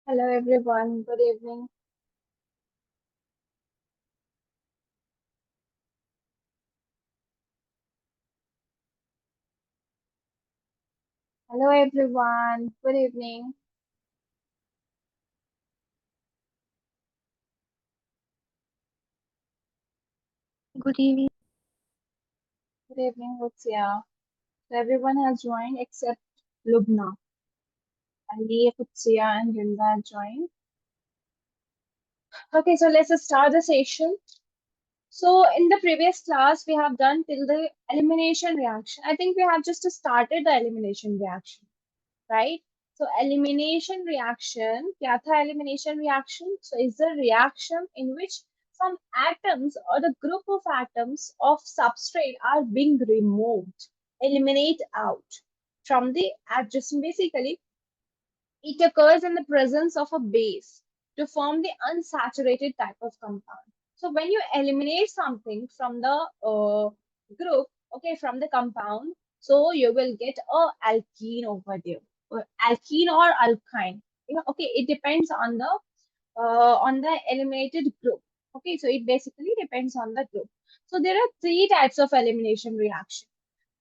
Hello everyone, good evening. Hello everyone, good evening. Good evening. Good evening, Lucia. So everyone has joined except Lubna. Ali, Kutsia and Rinda have joined. Okay, so let's just start the session. So in the previous class, we have done till the elimination reaction. I think we have just started the elimination reaction, right? So elimination reaction, क्या था elimination reaction? So is the reaction in which some atoms or the group of atoms of substrate are being removed, eliminate out from the adjacent. Basically, it occurs in the presence of a base to form the unsaturated type of compound. So when you eliminate something from the group, okay, from the compound, so you will get a alkene over there, or alkene or alkyne. Okay, it depends on the eliminated group. Okay, so it basically depends on the group. So there are three types of elimination reaction.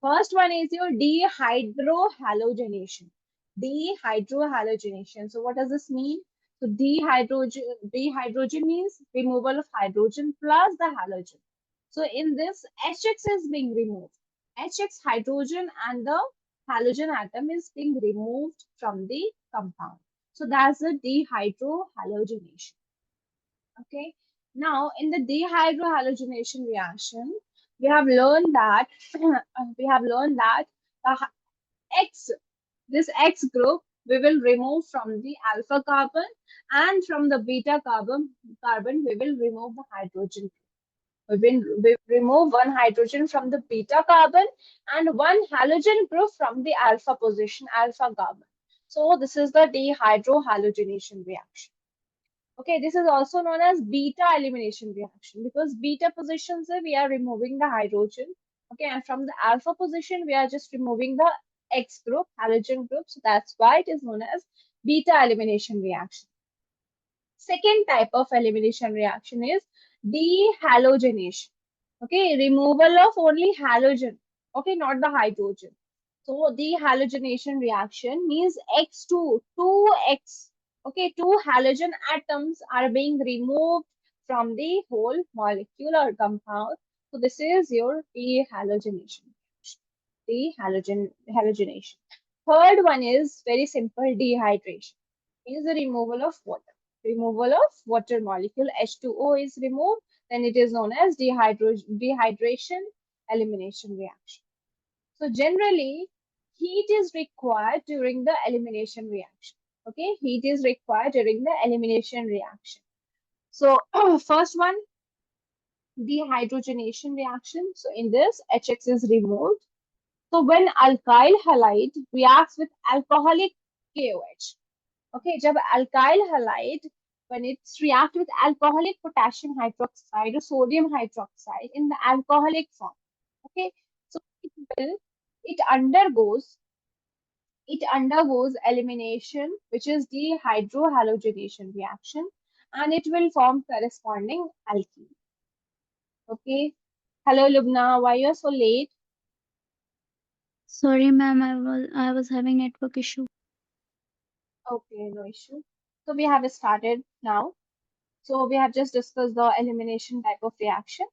First one is your dehydrohalogenation. Dehydrohalogenation. So what does this mean? So dehydrogen means removal of hydrogen plus the halogen. So in this, HX is being removed. HX hydrogen and the halogen atom is being removed from the compound. So that's the dehydrohalogenation. Okay. Now, in the dehydrohalogenation reaction, we have learned that the X, this X group, we will remove from the alpha carbon, and from the beta carbon we will remove the hydrogen. We remove one hydrogen from the beta carbon and one halogen group from the alpha position, alpha carbon. So this is the dehydrohalogenation reaction. Okay, this is also known as beta elimination reaction because beta positions we are removing the hydrogen. Okay, and from the alpha position we are just removing the X group, halogen group. So that's why it is known as beta elimination reaction. Second type of elimination reaction is dehalogenation. Okay, removal of only halogen. Okay, not the hydrogen. So dehalogenation reaction means two X. Okay, two halogen atoms are being removed from the whole molecule or compound. So this is your dehalogenation. Halogenation. Third one is very simple dehydration. Is the removal of water. Removal of water molecule H2O is removed, then it is known as dehydration elimination reaction. So generally, heat is required during the elimination reaction. Okay, heat is required during the elimination reaction. So first one, dehydrogenation reaction. So in this, HX is removed. So when alkyl halide reacts with alcoholic KOH, okay, जब alkyl halide when it's react with alcoholic potassium hydroxide or sodium hydroxide in the alcoholic form, okay, so it undergoes it undergoes elimination, which is dehydrohalogenation reaction, and it will form corresponding alkene. Okay. Hello, Lubna. Why you are so late? Sorry, ma'am. I was having network issue. Okay, no issue. So we have started now. So we have just discussed the elimination type of reaction.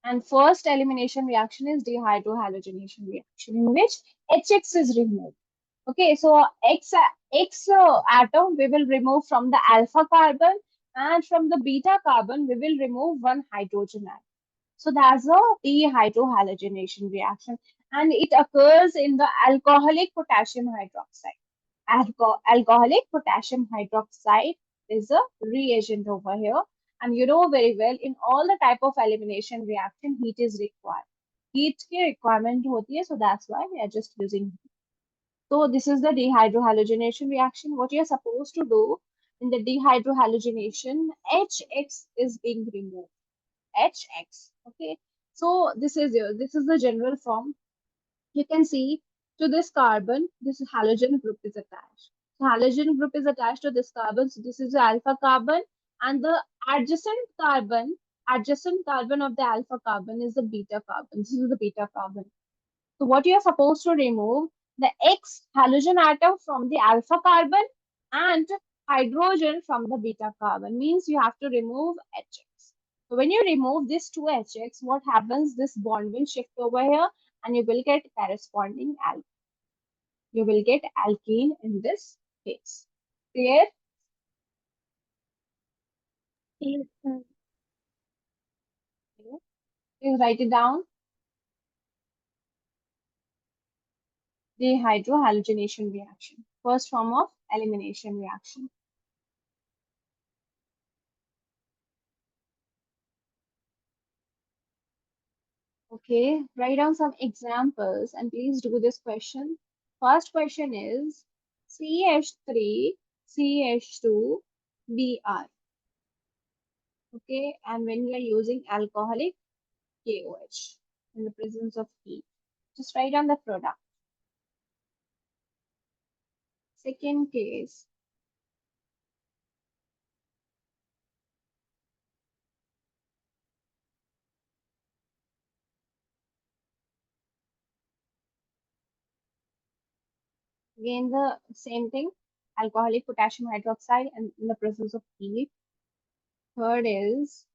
And first elimination reaction is dehydrohalogenation reaction, in which HX is removed. Okay, so X atom we will remove from the alpha carbon, and from the beta carbon we will remove one hydrogen atom. So that's a dehydrohalogenation reaction, and it occurs in the alcoholic potassium hydroxide. Alcoholic potassium hydroxide is a reagent over here, and you know very well in all the type of elimination reaction heat is required. Heat की requirement होती है, so that's why we are just using. So this is the dehydrohalogenation reaction. What you are supposed to do in the dehydrohalogenation, HX is being removed. HX. Okay. So this is the general form. You can see to this carbon, this halogen group is attached. The halogen group is attached to this carbon. So this is the alpha carbon, and the adjacent carbon of the alpha carbon is the beta carbon. This is the beta carbon. So what you are supposed to remove the X halogen atom from the alpha carbon and hydrogen from the beta carbon. Means you have to remove HX. So when you remove this two HX, what happens? This bond will shift over here and you will get corresponding alkene. You will get alkene in this case. Clear? Yes, sir. Please write it down. Dehydrohalogenation reaction. First form of elimination reaction. Okay, write down some examples and please do this question. First question is CH3, CH2, Br. Okay, and when you are using alcoholic KOH in the presence of heat, just write down the product. Second case, again the same thing, alcoholic potassium hydroxide and in the presence of heat. Third is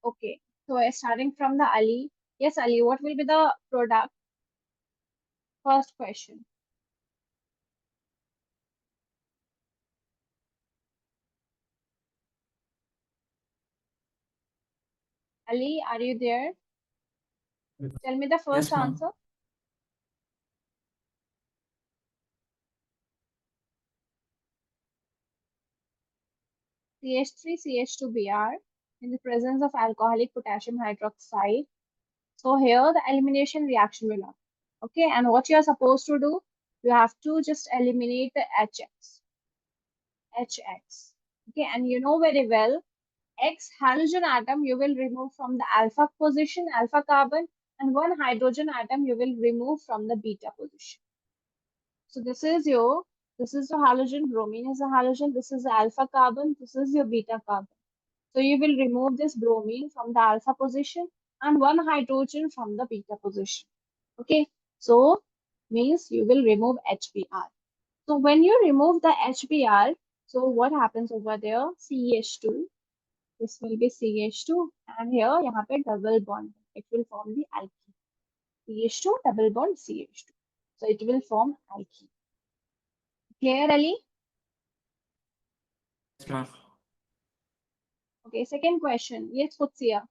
okay. So starting from the Ali. Yes, Ali, what will be the product? First question. Ali, are you there? Tell me the first Yes, ma'am. answer. CH3, CH2Br in the presence of alcoholic potassium hydroxide. So here the elimination reaction will happen. Okay, and what you are supposed to do, you have to just eliminate the HX. HX. Okay, and you know very well, X halogen atom you will remove from the alpha position, alpha carbon, and one hydrogen atom you will remove from the beta position. So this is the halogen, bromine is a halogen, this is the alpha carbon, this is your beta carbon. So you will remove this bromine from the alpha position and one hydrogen from the beta position. Okay, so means you will remove HBr. So when you remove the HBr, so what happens over there? CH2, this will be CH2 and here यहाँ पे double bond. It will form the alkene. CH2 double bond CH2. So it will form alkene. Clear, Ali? Yes, ma'am. Okay, second question. Yes, Kutsia.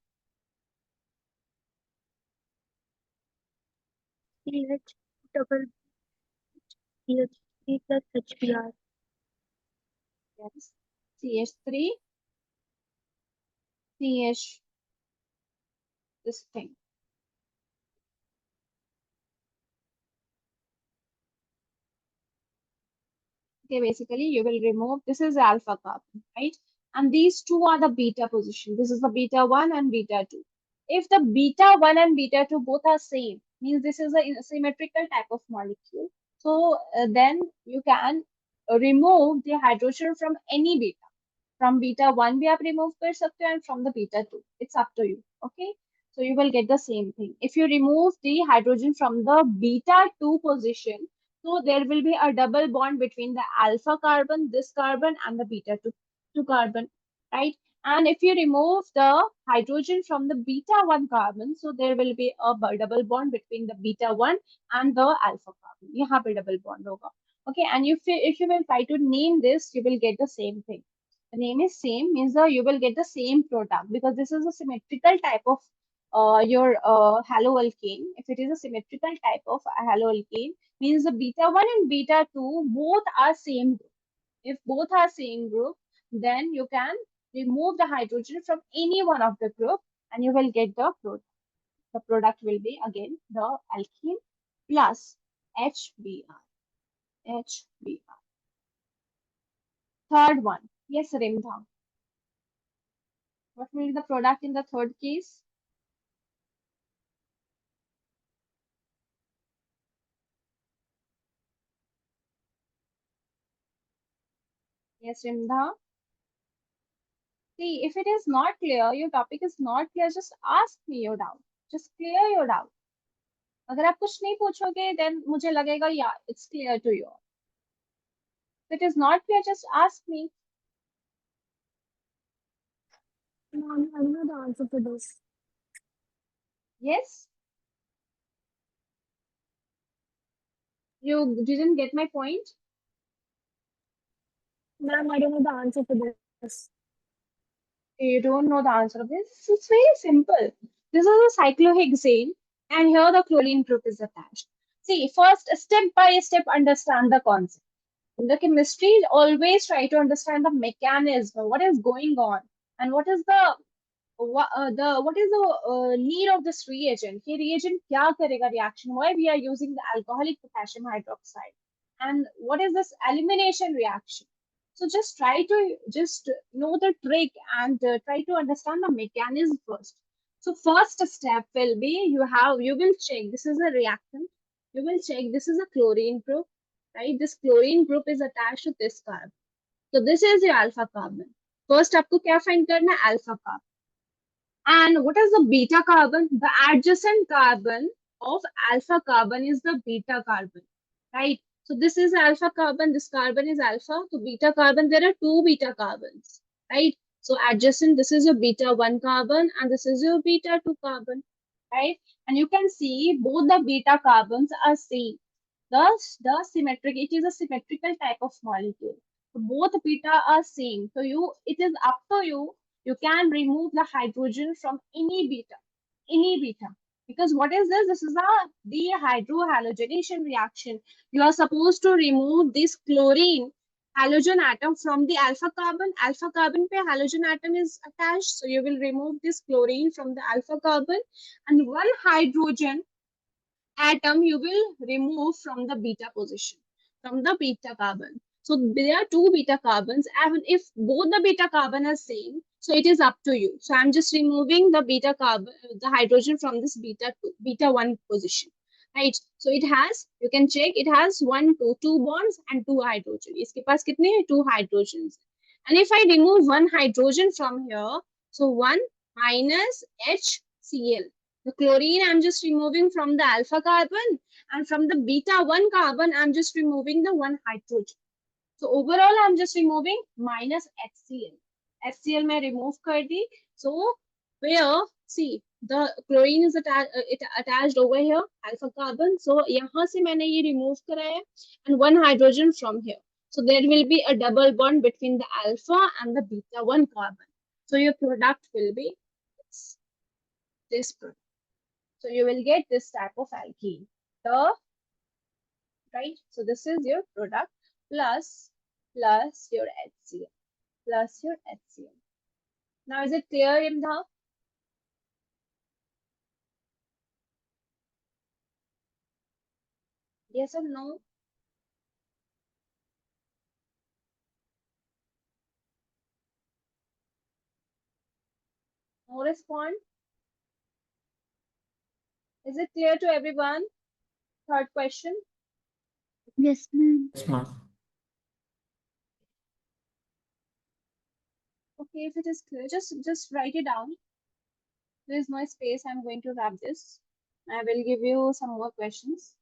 CH double CH3 plus HBr. Yes. CH3, CH, this thing. Okay, basically you will remove, this is alpha carbon, right? And these two are the beta position. This is the beta 1 and beta 2. If the beta 1 and beta 2 both are same, means this is a symmetrical type of molecule. So then you can remove the hydrogen from any beta. From beta 1 भी आप remove कर सकते हो and from the beta 2. It's up to you. Okay. So you will get the same thing. If you remove the hydrogen from the beta 2 position, so there will be a double bond between the alpha carbon, this carbon, and the beta 2 carbon, right? And if you remove the hydrogen from the beta 1 carbon, so there will be a double bond between the beta 1 and the alpha carbon. यहाँ पे double bond होगा. Okay, and if you will try to name this, you will get the same thing. The name is same, means you will get the same product, because this is a symmetrical type of your haloalkane. If it is a symmetrical type of haloalkane, means the beta 1 and beta 2 both are same group. If both are same group, then you can remove the hydrogen from any one of the group and you will get the product. The product will be again the alkene plus HBr. HBr. Third one. Yes, Rimdha. What will be the product in the third case? Yes, Rimdha. See, if it is not clear, your topic is not clear, just ask me your doubt. Just clear your doubt. अगर आप कुछ नहीं पूछोगे, then मुझे लगेगा, yeah, it's clear to you. If it is not clear, just ask me. Ma'am, I know the answer to this. Yes? You didn't get my point? Ma'am, I don't know the answer to this. You don't know the answer of this? It's very simple. This is a cyclohexane, and here the chlorine group is attached. See, first, step by step, understand the concept. In the chemistry, always try to understand the mechanism, what is going on, and what is the need of this reagent. ये reagent क्या करेगा reaction? Why we are using the alcoholic potassium hydroxide? And what is this elimination reaction? So just know the trick and try to understand the mechanism first. So first step will be you will check this is a reactant. You will check this is a chlorine group, right? This chlorine group is attached to this carbon. So this is your alpha carbon. First आपको क्या find करना है? Alpha carbon. And what is the beta carbon? The adjacent carbon of alpha carbon is the beta carbon, right? So this is alpha carbon, this carbon is alpha. So beta carbon, there are two beta carbons, right? So adjacent, this is your beta 1 carbon and this is your beta 2 carbon, right? And you can see both the beta carbons are same. The symmetric, it is a symmetrical type of molecule. So both beta are same. So it is up to you. You can remove the hydrogen from any beta. Because what is this? This is a dehydrohalogenation reaction. You are supposed to remove this chlorine halogen atom from the alpha carbon. Alpha carbon pe halogen atom is attached. So you will remove this chlorine from the alpha carbon and one hydrogen atom you will remove from the beta position, from the beta carbon. So there are two beta carbons, and if both the beta carbon are same, so it is up to you. So I'm just removing the beta carbon, the hydrogen from this beta 1 position. Right. So it has, you can check, it has two bonds and two hydrogen. इसके पास कितने हैं? Two hydrogens. And if I remove one hydrogen from here, so 1 minus HCl. The chlorine I'm just removing from the alpha carbon, and from the beta 1 carbon I'm just removing the one hydrogen. So overall I'm just removing minus HCl. HCl मैं remove कर दी. So where, see, the chlorine is attached over here, alpha carbon. So यहाँ से मैंने ये remove करा है, and one hydrogen from here. So there will be a double bond between the alpha and the beta 1 carbon. So your product will be this product. So you will get this type of alkene. Right? So this is your product plus your HCl. Plus your HCl. Now is it clear, Imdha? Yes or no? No response? Is it clear to everyone? Third question. Yes, ma'am. Yes, ma'am. Okay, if it is clear, just write it down. There is no space. I'm going to wrap this. I will give you some more questions.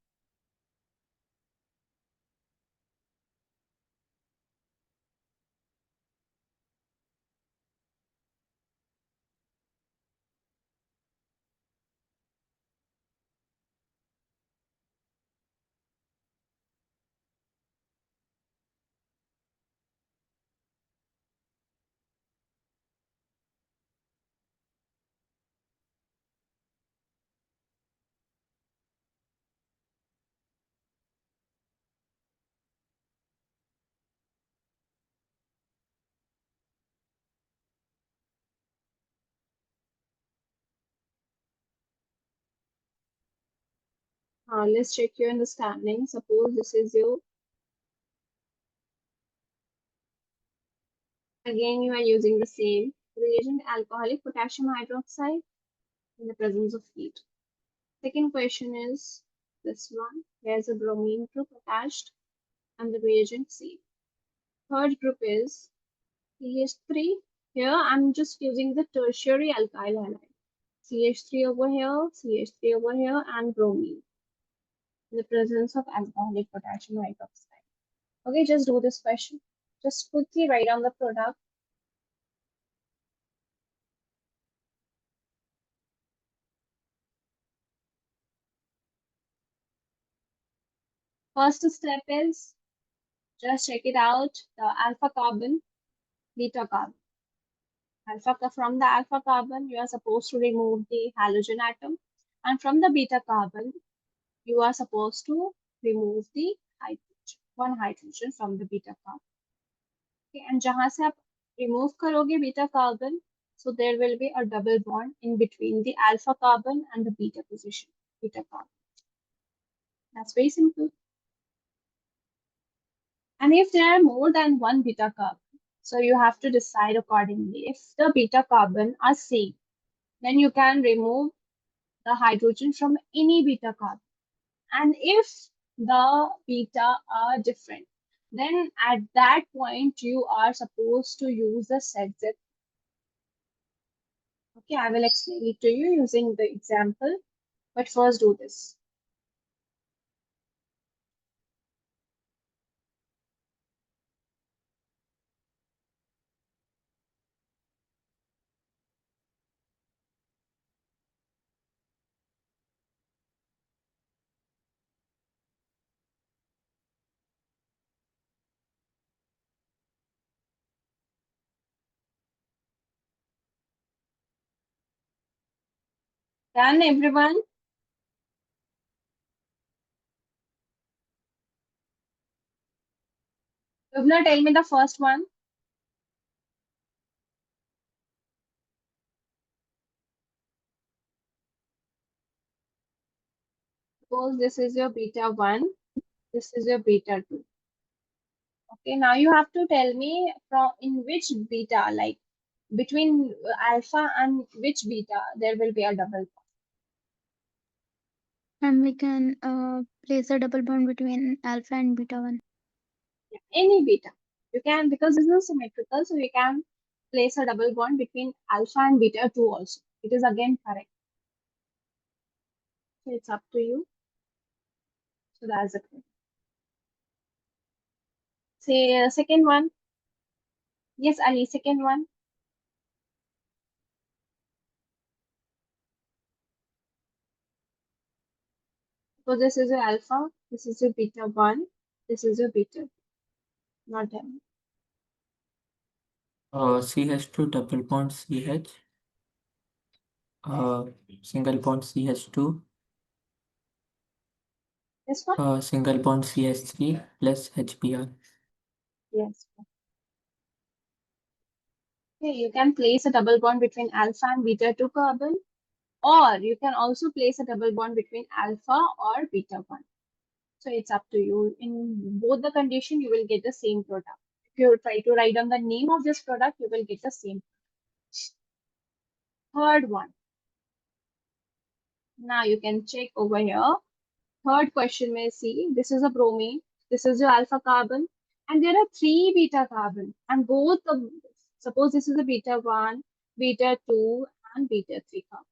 Let's check your understanding. Suppose this is your, again you are using the same reagent, alcoholic potassium hydroxide in the presence of heat. Second question is this one. There's a bromine group attached and the reagent C. Third group is CH3. Here I'm just using the tertiary alkyl halide. CH3 over here, CH3 over here, and bromine in the presence of alcoholic potassium hydroxide. Okay, just do this question. Just quickly write down the product. First step is just check it out. The alpha carbon, beta carbon. From the alpha carbon, you are supposed to remove the halogen atom, and from the beta carbon, you are supposed to remove the hydrogen, one hydrogen from the beta carbon. Okay, and जहाँ से आप remove करोगे beta carbon, so there will be a double bond in between the alpha carbon and the beta position, beta carbon. That's very simple. And if there are more than one beta carbon, so you have to decide accordingly. If the beta carbon are same, then you can remove the hydrogen from any beta carbon. And if the beta are different, then at that point you are supposed to use the set zip. Okay, I will explain it to you using the example, but first do this. Done, everyone? Lubna, tell me the first one. Suppose this is your beta 1, this is your beta 2. Okay, now you have to tell me from in which beta, like between alpha and which beta, there will be a double bond. And we can place a double bond between alpha and beta 1. Yeah, any beta. You can, because this is symmetrical, so you can place a double bond between alpha and beta 2 also. It is again correct. So it's up to you. So that's the correct. Say second one. Yes, Ali, second one. So this is your alpha, this is your beta 1, this is your beta 2, not M. CH2 double bond CH, uh, single bond CH2, This one? single bond CH3 plus HBr. Yes. Okay, you can place a double bond between alpha and beta 2 carbon, or you can also place a double bond between alpha or beta 1. So it's up to you. In both the condition, you will get the same product. If you try to write down the name of this product, you will get the same. Third one. Now you can check over here. Third question may see, this is a bromine, this is your alpha carbon, and there are three beta carbon, and both of, suppose this is a beta 1, beta 2, and beta 3 carbon.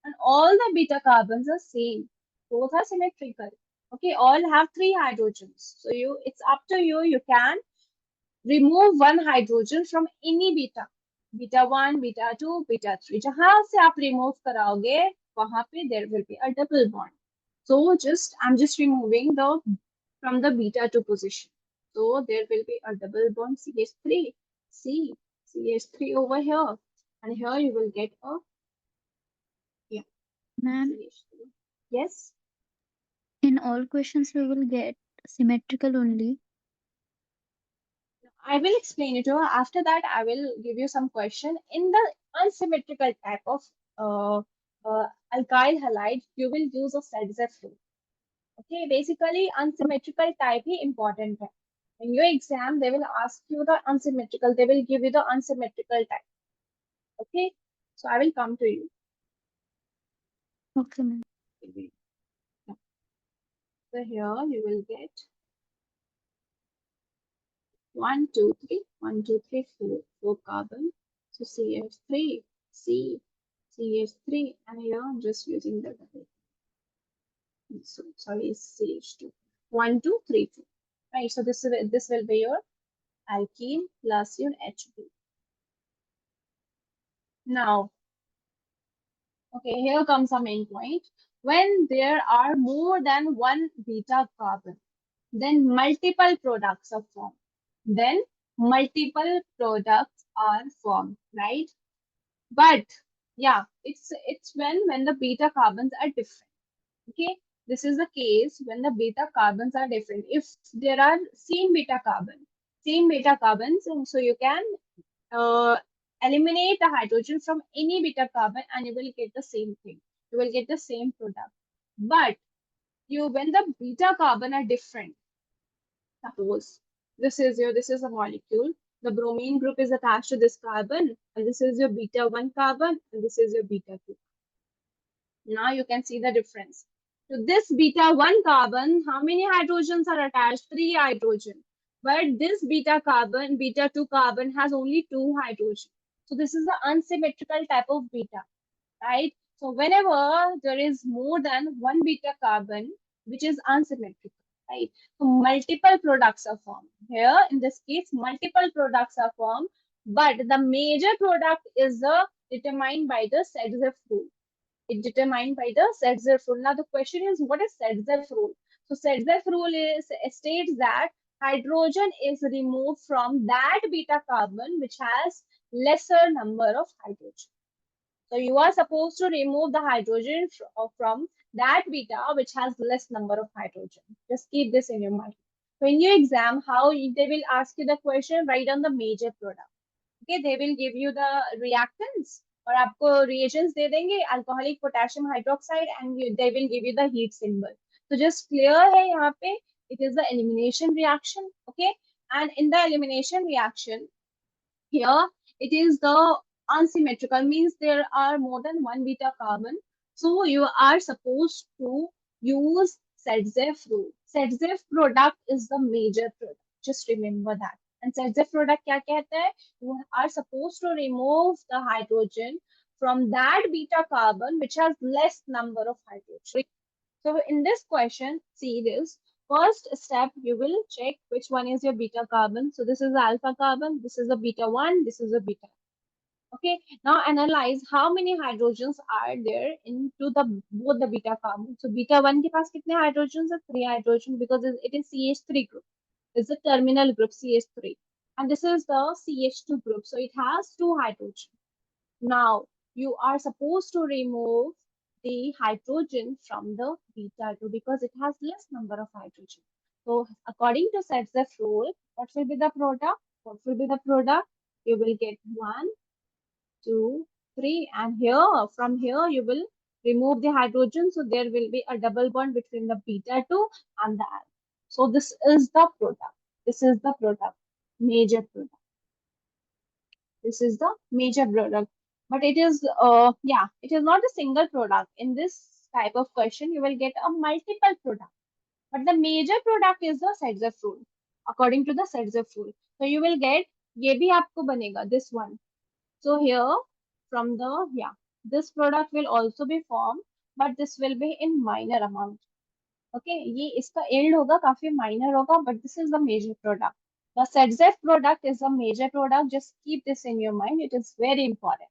And all the beta carbons are same. Both are symmetrical. Okay, all have three hydrogens. So it's up to you. You can remove one hydrogen from any beta. Beta 1, beta 2, beta 3. जहां से आप remove कराओगे, वहां पे there will be a double bond. So I'm just removing the from the beta 2 position. So there will be a double bond CH3. See, CH3 over here. And here you will get a, yeah, Ma'am, CH3. Yes. in all questions we will get symmetrical only. I will explain it to you. After that, I will give you some question. In the unsymmetrical type of uh, alkyl halide, you will use a ZZ flow. Okay, basically unsymmetrical type he important है. In your exam, they will ask you the unsymmetrical. They will give you the unsymmetrical type. Okay, so I will come to you. Okay, ma'am. So here you will get 1, 2, 3, 1, 2, 3, 4 carbon. So CH3, C, CH3, and here I'm just using the double. So sorry, CH2. 1, 2, 3, 4. Right. So this will be your alkene plus your HB. Now, okay, here comes the main point. When there are more than one beta carbon, then multiple products are formed. Then multiple products are formed, right? But yeah, it's when the beta carbons are different. Okay, this is the case when the beta carbons are different. If there are same beta carbons, and so you can uh, eliminate the hydrogen from any beta carbon and you will get the same thing. You will get the same product. But when the beta carbon are different, suppose this is a molecule. The bromine group is attached to this carbon, and this is your beta 1 carbon, and this is your beta 2. Now you can see the difference. To this beta 1 carbon, how many hydrogens are attached? 3 hydrogen. But this beta 2 carbon has only 2 hydrogen. So this is the unsymmetrical type of beta, right? So whenever there is more than one beta carbon, which is unsymmetrical, right? So multiple products are formed. Here, in this case, multiple products are formed, but the major product is determined by the Sedgwick rule. It's determined by the Sedgwick rule. Now the question is, what is Sedgwick rule? So Sedgwick rule states that hydrogen is removed from that beta carbon which has lesser number of hydrogen. So you are supposed to remove the hydrogen from that beta which has less number of hydrogen. Just keep this in your mind. So in your exam, they will ask you the question, write down the major product. Okay, they will give you the reactants और आपको reagents दे देंगे alcoholic potassium hydroxide and they will give you the heat symbol. So just clear है यहाँ पे it is the elimination reaction. Okay, and in the elimination reaction here it is the unsymmetrical, means there are more than one beta carbon. So you are supposed to use Sedgwick rule. Sedgwick product is the major product. Just remember that. And Sedgwick product क्या कहता है? You are supposed to remove the hydrogen from that beta carbon which has less number of hydrogen. So in this question, see this. First step, you will check which one is your beta carbon. So this is the alpha carbon, this is the beta 1, this is the beta. Okay, now analyze how many hydrogens are there into both the beta carbon. So beta 1 के पास कितने hydrogens are? 3 hydrogen because it is CH3 group. It's the terminal group CH3. And this is the CH2 group. So it has 2 hydrogen. Now you are supposed to remove the hydrogen from the beta 2 because it has less number of hydrogen. So according to Sedgwick rule, what will be the product? What will be the product? You will get 1, 2, 3, and here from here you will remove the hydrogen. So there will be a double bond between the beta 2 and the alpha. So this is the product. This is the product, major product. This is the major product, but it is it is not a single product. In this type of question you will get a multiple product, but the major product is the Sedgwick rule. According to the Sedgwick rule, so you will get ये भी आपको बनेगा this one. So here from the this product will also be formed, but this will be in minor amount. Okay, ये इसका yield होगा काफी minor होगा, but this is the major product. The Sedgwick product is a major product. Just keep this in your mind. It is very important.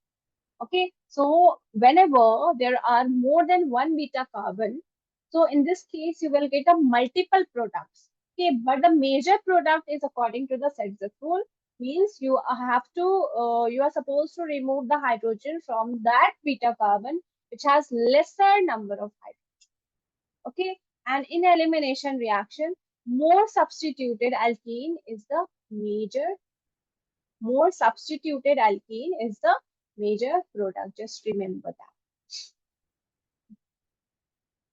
Okay, so whenever there are more than one beta carbon, so in this case you will get a multiple products. Okay, but the major product is according to the Sedgwick rule, means you are supposed to remove the hydrogen from that beta carbon which has lesser number of hydrogen. Okay, and in elimination reaction, more substituted alkene is the major more substituted alkene is the major product. Just remember that.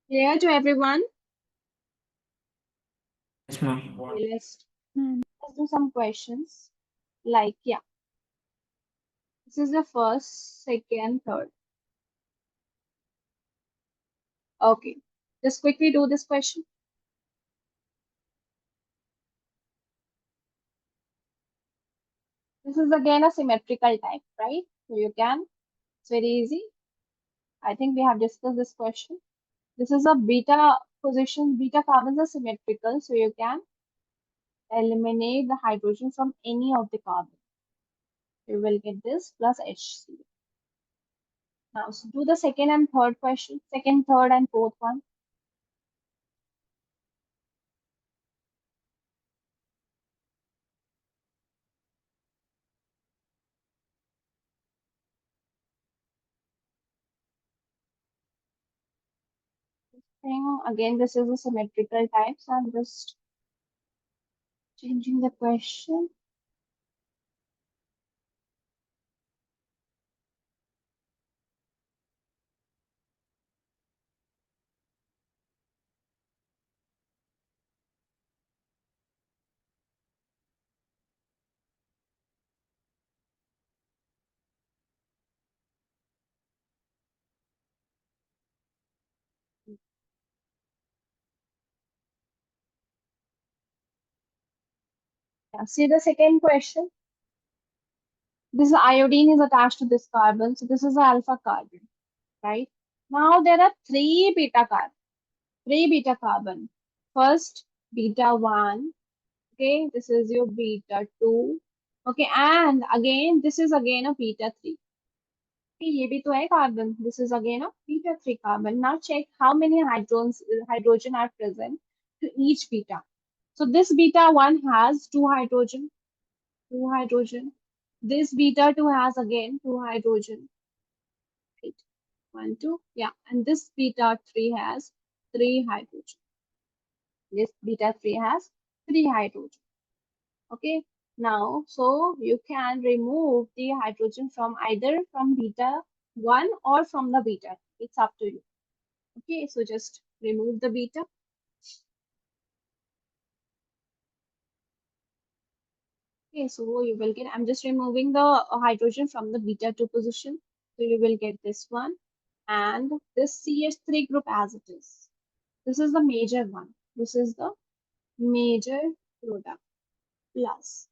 Clear to everyone? Yes, ma'am. Okay, Ma'am. let's do some questions. Like, yeah, this is the first, second, third. Okay, just quickly do this question. This is again a symmetrical type, right? So you can, it's very easy. I think we have discussed this question. This is a beta position. Beta carbons are symmetrical, so you can eliminate the hydrogen from any of the carbon. You will get this plus HC. Now, so do the second and third question, second, third, and fourth one. Thing again, this is a symmetrical type, so I'm just changing the question. Yeah, see the second question. This iodine is attached to this carbon, so this is alpha carbon, right? Now there are three beta carbon. First, beta 1, okay, this is your beta 2, okay, and again, this is again a beta 3. Okay, ये भी तो है carbon. This is again a beta 3 carbon. Now check how many hydrogen are present to each beta. So this beta 1 has two hydrogen. This beta 2 has again two hydrogen. Right? 1, 2, yeah, and this beta 3 has three hydrogen. This beta 3 has three hydrogen. Okay, now so you can remove the hydrogen from either from beta 1 or from the beta. It's up to you. Okay, so just remove the beta. Okay, so you will get, I'm just removing the hydrogen from the beta 2 position. So you will get this one and this CH3 group as it is. This is the major one. This is the major product plus.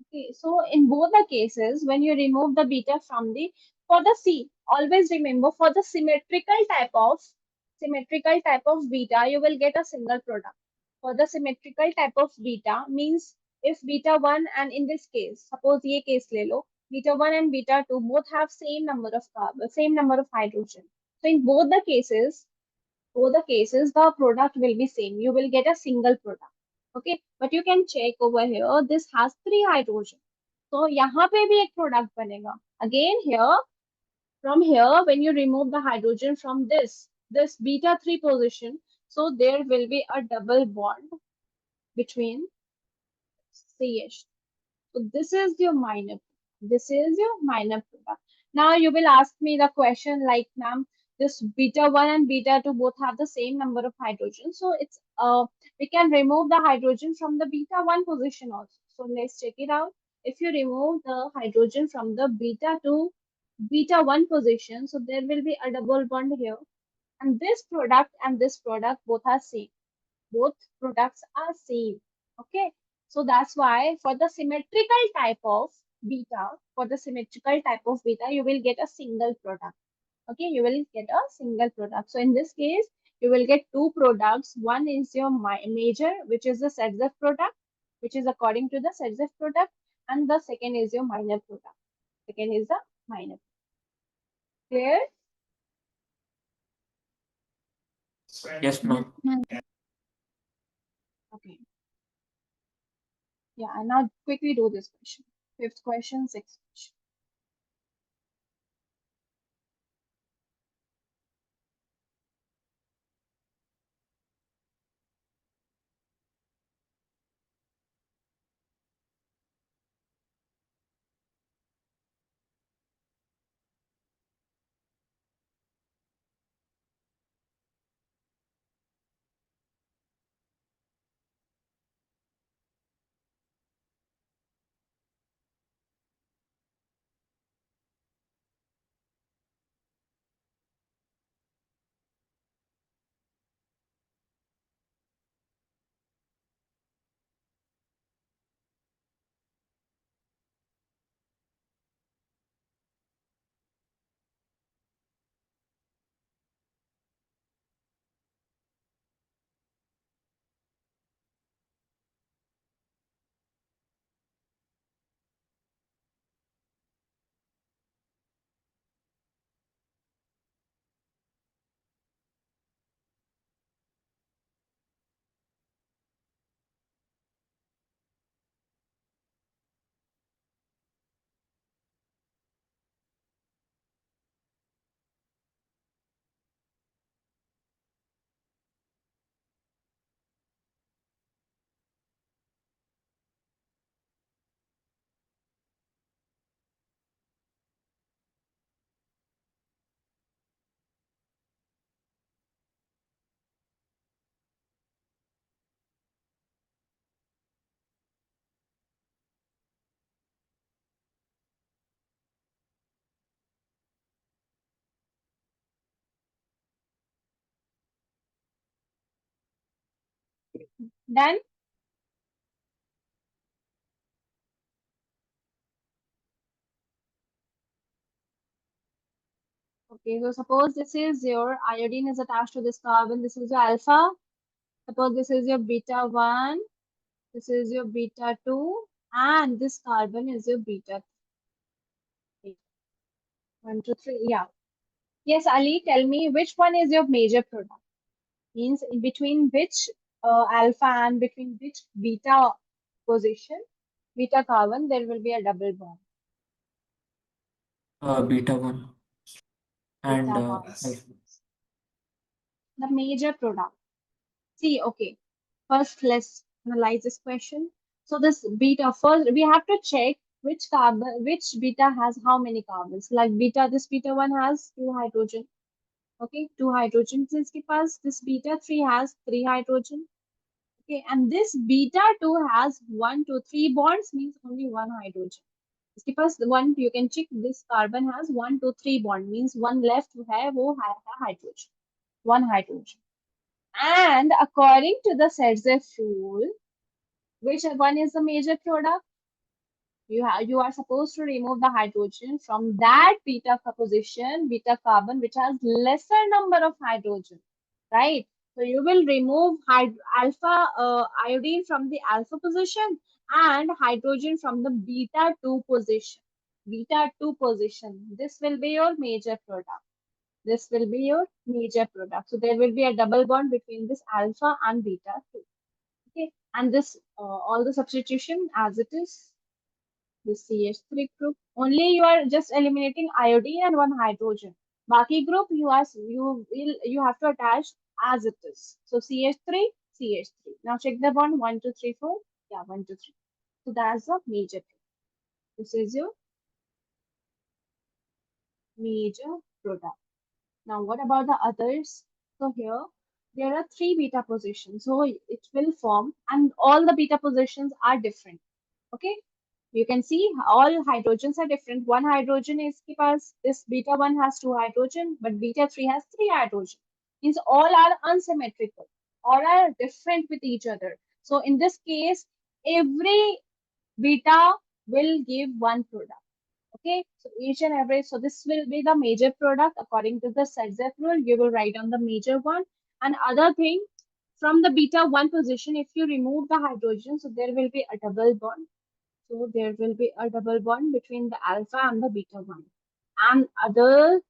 Okay, so in both the cases, when you remove the beta from the, for the C, always remember for the symmetrical type of beta, you will get a single product. For the symmetrical type of beta means if beta 1 and in this case, suppose ये case ले लो, beta 1 and beta 2 both have same number of carbon, same number of hydrogen. So in both the cases, the product will be same. You will get a single product. Okay, but you can check over here. This has three hydrogen. So यहाँ पे भी एक product बनेगा. Again here, from here, when you remove the hydrogen from this beta 3 position, so there will be a double bond between CH. So this is your minor. This is your minor product. Now you will ask me the question like, ma'am, this beta 1 and beta 2 both have the same number of hydrogen. So it's we can remove the hydrogen from the beta 1 position also. So let's check it out. If you remove the hydrogen from the beta 2, beta 1 position, so there will be a double bond here. And this product both are same. Both products are same. Okay, so that's why for the symmetrical type of beta, you will get a single product. Okay, you will get a single product. So in this case, you will get two products. One is your major, which is the Sedgwick product, which is according to the Sedgwick product, and the second is your minor product. Second is the minor. Clear? Yes, ma'am. Ma'am. Okay. Yeah, and now quickly do this question. Fifth question, sixth question. Done? Okay, so suppose this is your iodine is attached to this carbon. This is your alpha. Suppose this is your beta 1. This is your beta 2. And this carbon is your beta 3. 1, 2, 3. Yeah. Yes, Ali, tell me which one is your major product? Means in between which alpha and between which beta position, beta carbon, there will be a double bond. Beta 1 and Beta 1. The major product. See, okay. First, let's analyze this question. So this beta, first we have to check which carbon, which beta has how many carbons. Like beta, this beta 1 has 2 hydrogen. Okay, 2 hydrogens इसके पास. This beta 3 has 3 hydrogen. Okay, and this beta 2 has 1, 2, 3 bonds, means only 1 hydrogen. इसके पास one, you can check this carbon has 1, 2, 3 bond, means one left है वो है hydrogen, 1 hydrogen. And according to the Setzer rule, which one is the major product? You are supposed to remove the hydrogen from that beta position, beta carbon, which has lesser number of hydrogen, right? So you will remove alpha iodine from the alpha position and hydrogen from the beta 2 position. Beta 2 position. This will be your major product. This will be your major product. So there will be a double bond between this alpha and beta 2. Okay, and this all the substitution as it is, the CH3 group. Only you are just eliminating iodine and one hydrogen. Baki group you have to attach as it is. So CH3, CH3. Now check the bond 1, 2, 3, 4. Yeah, 1, 2, 3. So that's the major group. This is your major product. Now what about the others? So here there are 3 beta positions. So it will form, and all the beta positions are different. Okay, you can see all hydrogens are different. One hydrogen is के पास, this beta 1 has 2 hydrogen, but beta 3 has 3 hydrogen. Means all are unsymmetrical, all are different with each other. So in this case, every beta will give one product. Okay, so each and every, so this will be the major product according to the Setzer rule. You will write on the major one. And other thing, from the beta 1 position, if you remove the hydrogen, so there will be a double bond. So there will be a double bond between the alpha and the beta 1. And other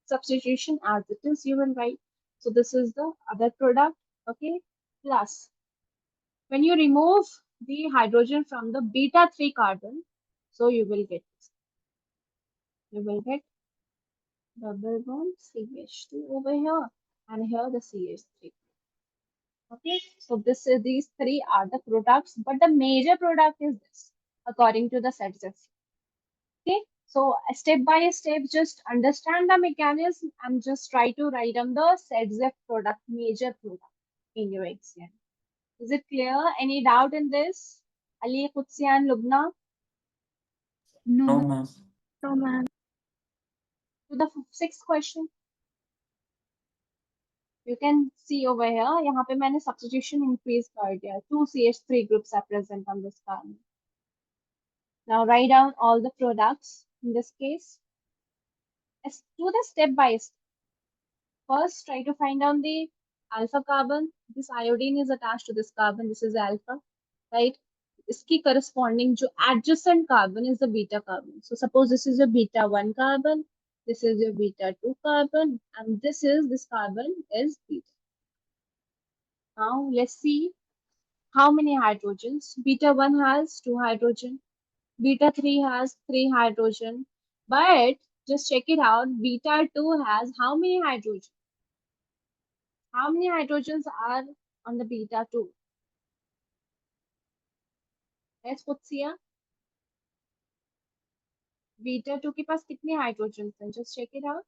substitution as it is, you will write. So this is the other product. Okay, plus when you remove the hydrogen from the beta 3 carbon, so you will get this. You will get double bond CH2 over here, and here the CH3. Okay, so these three are the products, but the major product is this according to the Setzer. Okay, so step by step, just understand the mechanism and just try to write on the Setzer product, major product in your exam. Is it clear? Any doubt in this? Ali, Kutsian, Lubna? No, No, ma'am. ma'am. No, ma'am. To the sixth question, you can see over here, यहाँ पे मैंने substitution increase कर दिया. 2 CH3 groups are present on this carbon. Now write down all the products in this case. Let's do the step by step. First, try to find out the alpha carbon. This iodine is attached to this carbon. This is alpha, right? इसकी corresponding जो adjacent carbon is the beta carbon. So suppose this is a beta 1 carbon, this is your beta 2 carbon, and this carbon is beta. Now let's see how many hydrogens. Beta 1 has 2 hydrogen. Beta 3 has 3 hydrogen. But just check it out. Beta 2 has how many hydrogen? How many hydrogens are on the beta 2? Let's put here. Beta 2 के पास कितने hydrogens हैं? Just check it out.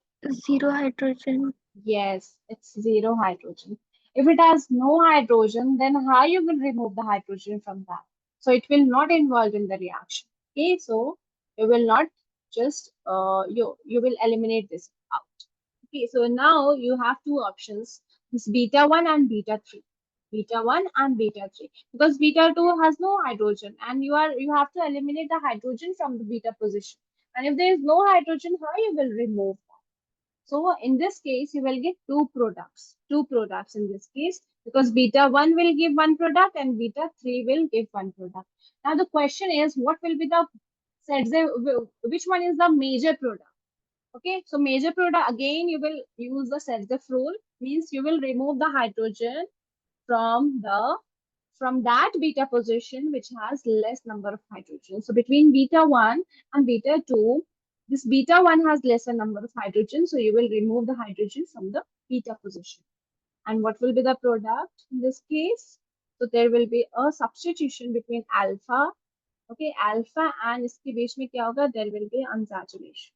0 hydrogen. Yes, it's 0 hydrogen. If it has no hydrogen, then how you will remove the hydrogen from that? So it will not involve in the reaction. Okay, so you will not just you will eliminate this out. Okay, so now you have two options: this beta 1 and beta 3. beta 1 and beta 3, because beta 2 has no hydrogen, and you have to eliminate the hydrogen from the beta position. And if there is no hydrogen here, you will remove that. So in this case, you will get two products in this case, because beta 1 will give one product and beta 3 will give one product. Now the question is, what will be the which one is the major product? Okay, so major product, again you will use the Selzniff rule, means you will remove the hydrogen from that beta position which has less number of hydrogen. So between beta 1 and beta 2, this beta 1 has lesser number of hydrogen, so you will remove the hydrogen from the beta position. And what will be the product in this case? So there will be a substitution between alpha, okay, alpha and इसके बीच में क्या होगा? There will be unsaturation,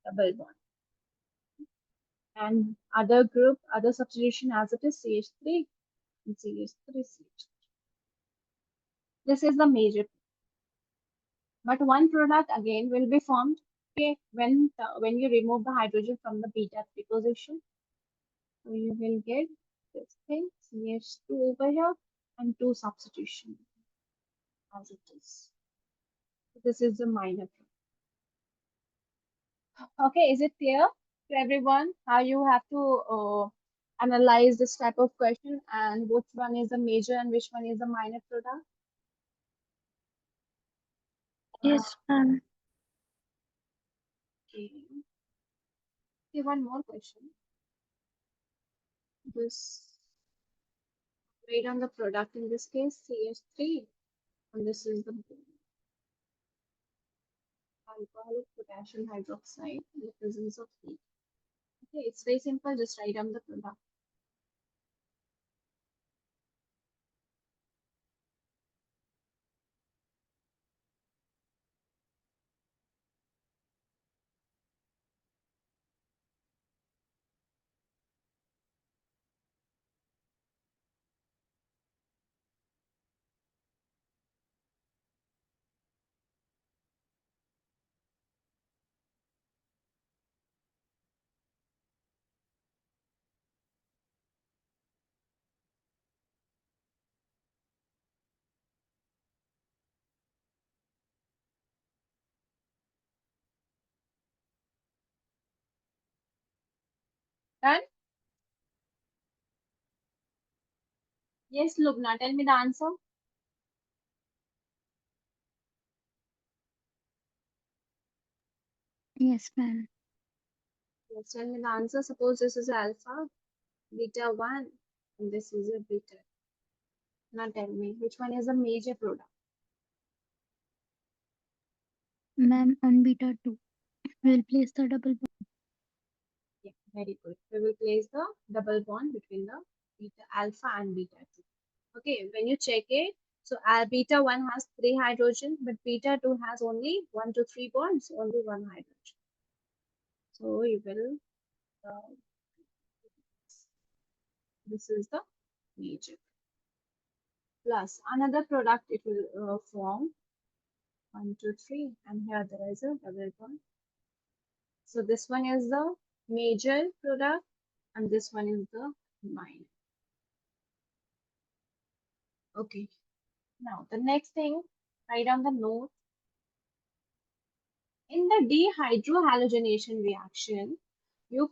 double bond. And other substitution as it is CH3 and CH3 CH. This is the major. But one product again will be formed, okay, when you remove the hydrogen from the beta 3 position. So you will get this thing, CH2 over here, and 2 substitution as it is. So this is the minor product. Okay, is it clear to everyone how you have to analyze this type of question, and which one is the major and which one is the minor product? Yes, ma'am. Okay. Okay, one more question. This write on the product in this case CH3, and this is the alcoholic potassium hydroxide in the presence of heat. Okay, it's very simple, just write on the product. Done? Yes, Lubna, tell me the answer. Yes, ma'am. Yes, tell me the answer. Suppose this is alpha, beta 1, and this is a beta. Now tell me which one is a major product. Ma'am, on beta 2, we'll place the double bond. Yeah, very good. We will place the double bond between the beta alpha and beta 2. Okay, when you check it, so beta 1 has 3 hydrogen, but beta 2 has only 1 to 3 bonds, only 1 hydrogen. So you will, this is the major. Plus another product it will form 1, 2, 3, and here there is a double bond. So this one is the major product, and this one is the minor. Okay. Now the next thing, write down the note. In the dehydrohalogenation reaction, you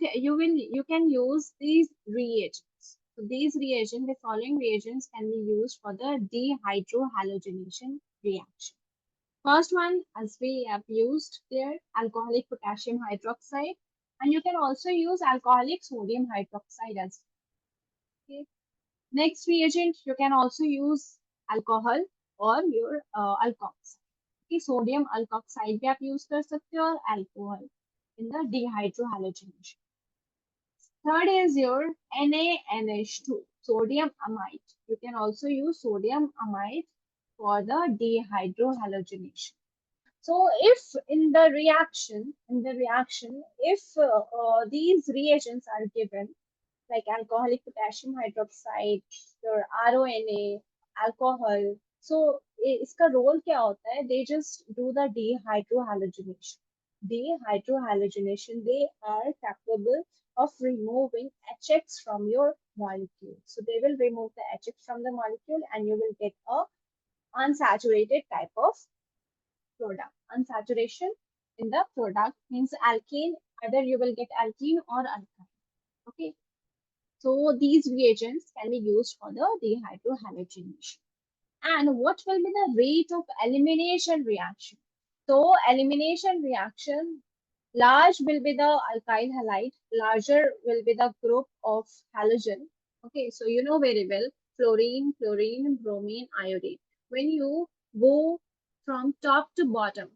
can use these reagents. So these reagents, the following reagents can be used for the dehydrohalogenation reaction. First one, as we have used there, alcoholic potassium hydroxide, and you can also use alcoholic sodium hydroxide as well. Okay. Next reagent, you can also use alcohol or your alkoxide. Okay, sodium alkoxide भी आप use कर सकते हो, और alcohol in the dehydrohalogenation. Third is your NaNH2, sodium amide. You can also use sodium amide for the dehydrohalogenation. So if in the reaction, if these reagents are given, like alcoholic potassium hydroxide, your RONA, alcohol. So इसका role क्या होता है? They just do the dehydrohalogenation. dehydrohalogenation, they are capable of removing HX from your molecule. So they will remove the HX from the molecule and you will get a unsaturated type of product. Unsaturation in the product means alkane, either you will get alkene or alkyne. Okay. So these reagents can be used for the dehydrohalogenation. And what will be the rate of elimination reaction? So elimination reaction, large will be the alkyl halide, larger will be the group of halogen. Okay, so you know very well fluorine, chlorine, bromine, iodine. When you go from top to bottom,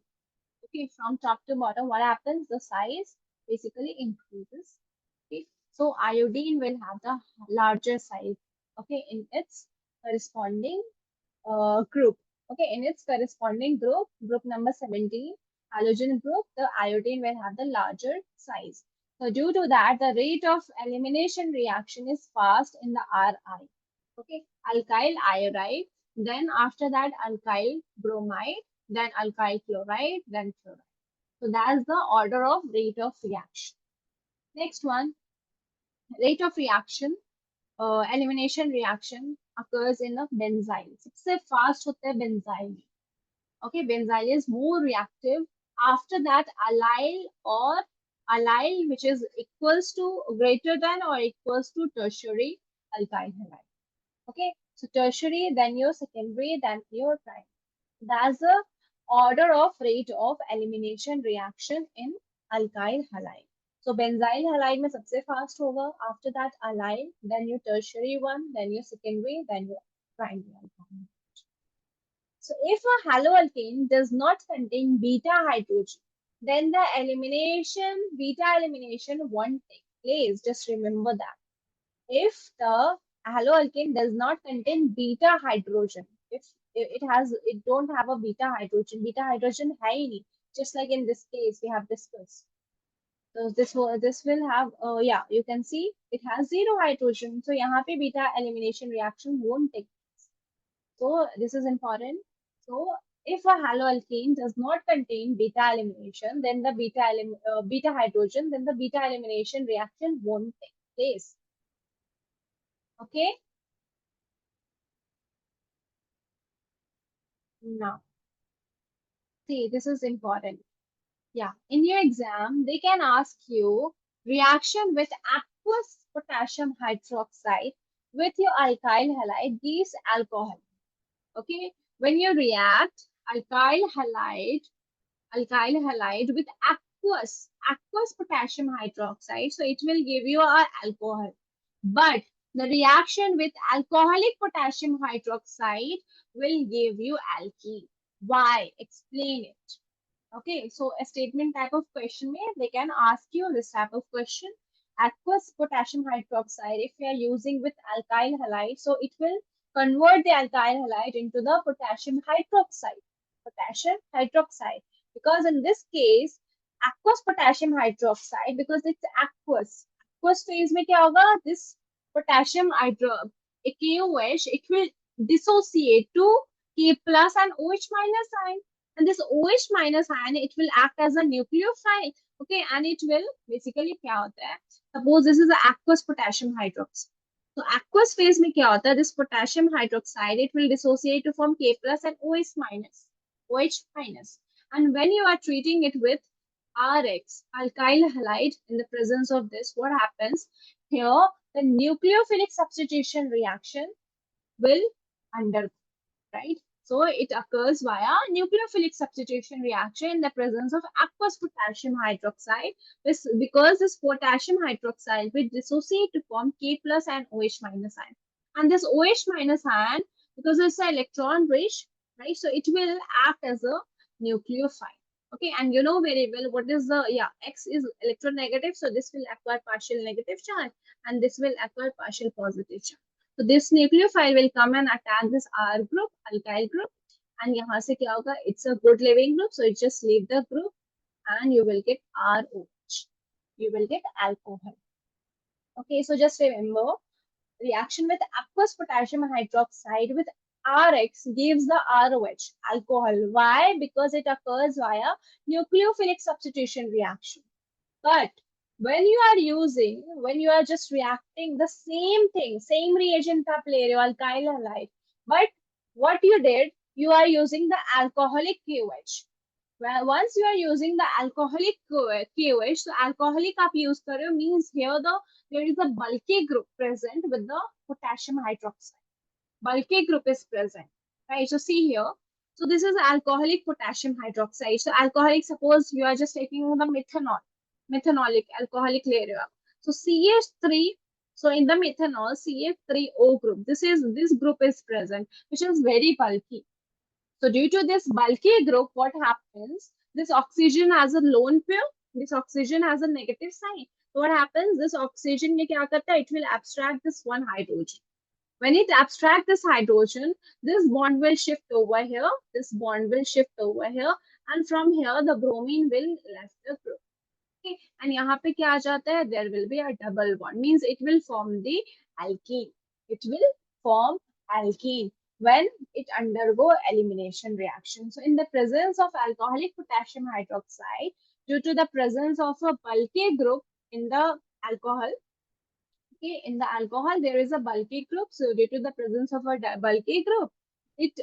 okay, from top to bottom, what happens? The size basically increases. Okay, so iodine will have the larger size. Okay, in its corresponding group. Okay, in its corresponding group, group number 17, halogen group, the iodine will have the larger size. So due to that, the rate of elimination reaction is fast in the Ri. Okay, alkyl iodide, then after that alkyl bromide, then alkyl chloride, then chloride. So that's the order of rate of reaction. Next one, rate of reaction, elimination reaction occurs in a benzyl. सबसे fast होता है benzyl. Okay, benzyl is more reactive. After that, allyl or allyl, which is equals to greater than or equals to tertiary alkyl halide. Okay, so tertiary, then your secondary, then your primary. That's the order of rate of elimination reaction in alkyl halide. So benzyl halide में सबसे fast होगा. After that, allyl, then your tertiary one, then your secondary, then your primary alkyl. So if a haloalkane does not contain beta hydrogen, then the beta elimination won't take place. Just remember that. If the haloalkane does not contain beta hydrogen, if it don't have a beta hydrogen है ही नहीं, just like in this case we have discussed. So this will have yeah, you can see it has zero hydrogen. So यहाँ पे beta elimination reaction won't take. So this is important. So if a haloalkane does not contain beta elimination, then the beta hydrogen, then the beta elimination reaction won't take place. Okay. Now, see, this is important. Yeah, in your exam, they can ask you reaction with aqueous potassium hydroxide with your alkyl halide gives alcohol. Okay, when you react alkyl halide with aqueous potassium hydroxide, so it will give you a alcohol. But the reaction with alcoholic potassium hydroxide will give you alkene. Why? Explain it. Okay, so a statement type of question may they can ask you this type of question. Aqueous potassium hydroxide, if you are using with alkyl halide, so it will convert the alkyl halide into the potassium hydroxide. Potassium hydroxide. Because in this case, aqueous potassium hydroxide, because it's aqueous. Aqueous phase में क्या होगा? This potassium KOH, it will dissociate to K plus and OH minus ion. And this OH minus ion, it will act as a nucleophile. Okay, and it will basically क्या होता है? Suppose this is a aqueous potassium hydroxide. So aqueous phase में क्या होता है? This potassium hydroxide, it will dissociate to form K plus and OH minus. OH minus. And when you are treating it with RX, alkyl halide, in the presence of this, what happens? Here, the nucleophilic substitution reaction will undergo, right? So it occurs via nucleophilic substitution reaction in the presence of aqueous potassium hydroxide, because this potassium hydroxide will dissociate to form K plus and OH minus ion. And this OH minus ion, because it's an electron rich, right? So it will act as a nucleophile. Okay, and you know very well what is the, yeah, X is electronegative, so this will acquire partial negative charge and this will acquire partial positive charge. So this nucleophile will come and attack this R group, alkyl group, and यहाँ से क्या होगा? It's a good living group, so it just leave the group and you will get ROH. You will get alcohol. Okay, so just remember reaction with aqueous potassium hydroxide with Rx gives the ROH, alcohol. Why? Because it occurs via nucleophilic substitution reaction. But when you are just reacting the same thing, same reagent आप ले रहे हो, alkyl halide, but what you did, you are using the alcoholic KOH. Well, once you are using the alcoholic KOH, so alcoholic आप use कर रहे हो means here there is a bulky group present with the potassium hydroxide. Bulky group is present, right? So see here. So this is alcoholic potassium hydroxide. So alcoholic, suppose you are just taking the methanol, methanolic alcoholic layer. So CH3. So in the methanol, CH3O group. This group is present, which is very bulky. So due to this bulky group, what happens? This oxygen has a lone pair. This oxygen has a negative sign. So what happens? This oxygen में क्या करता है? It will abstract this one hydrogen. When it abstracts this hydrogen, this bond will shift over here, this bond will shift over here, and from here the bromine will left the group. Okay, and यहाँ पे क्या आ जाता है? There will be a double bond, means it will form the alkene. It will form alkene when it undergo elimination reaction. So in the presence of alcoholic potassium hydroxide, due to the presence of a bulky group in the alcohol, okay, in the alcohol there is a bulky group. So due to the presence of a bulky group, it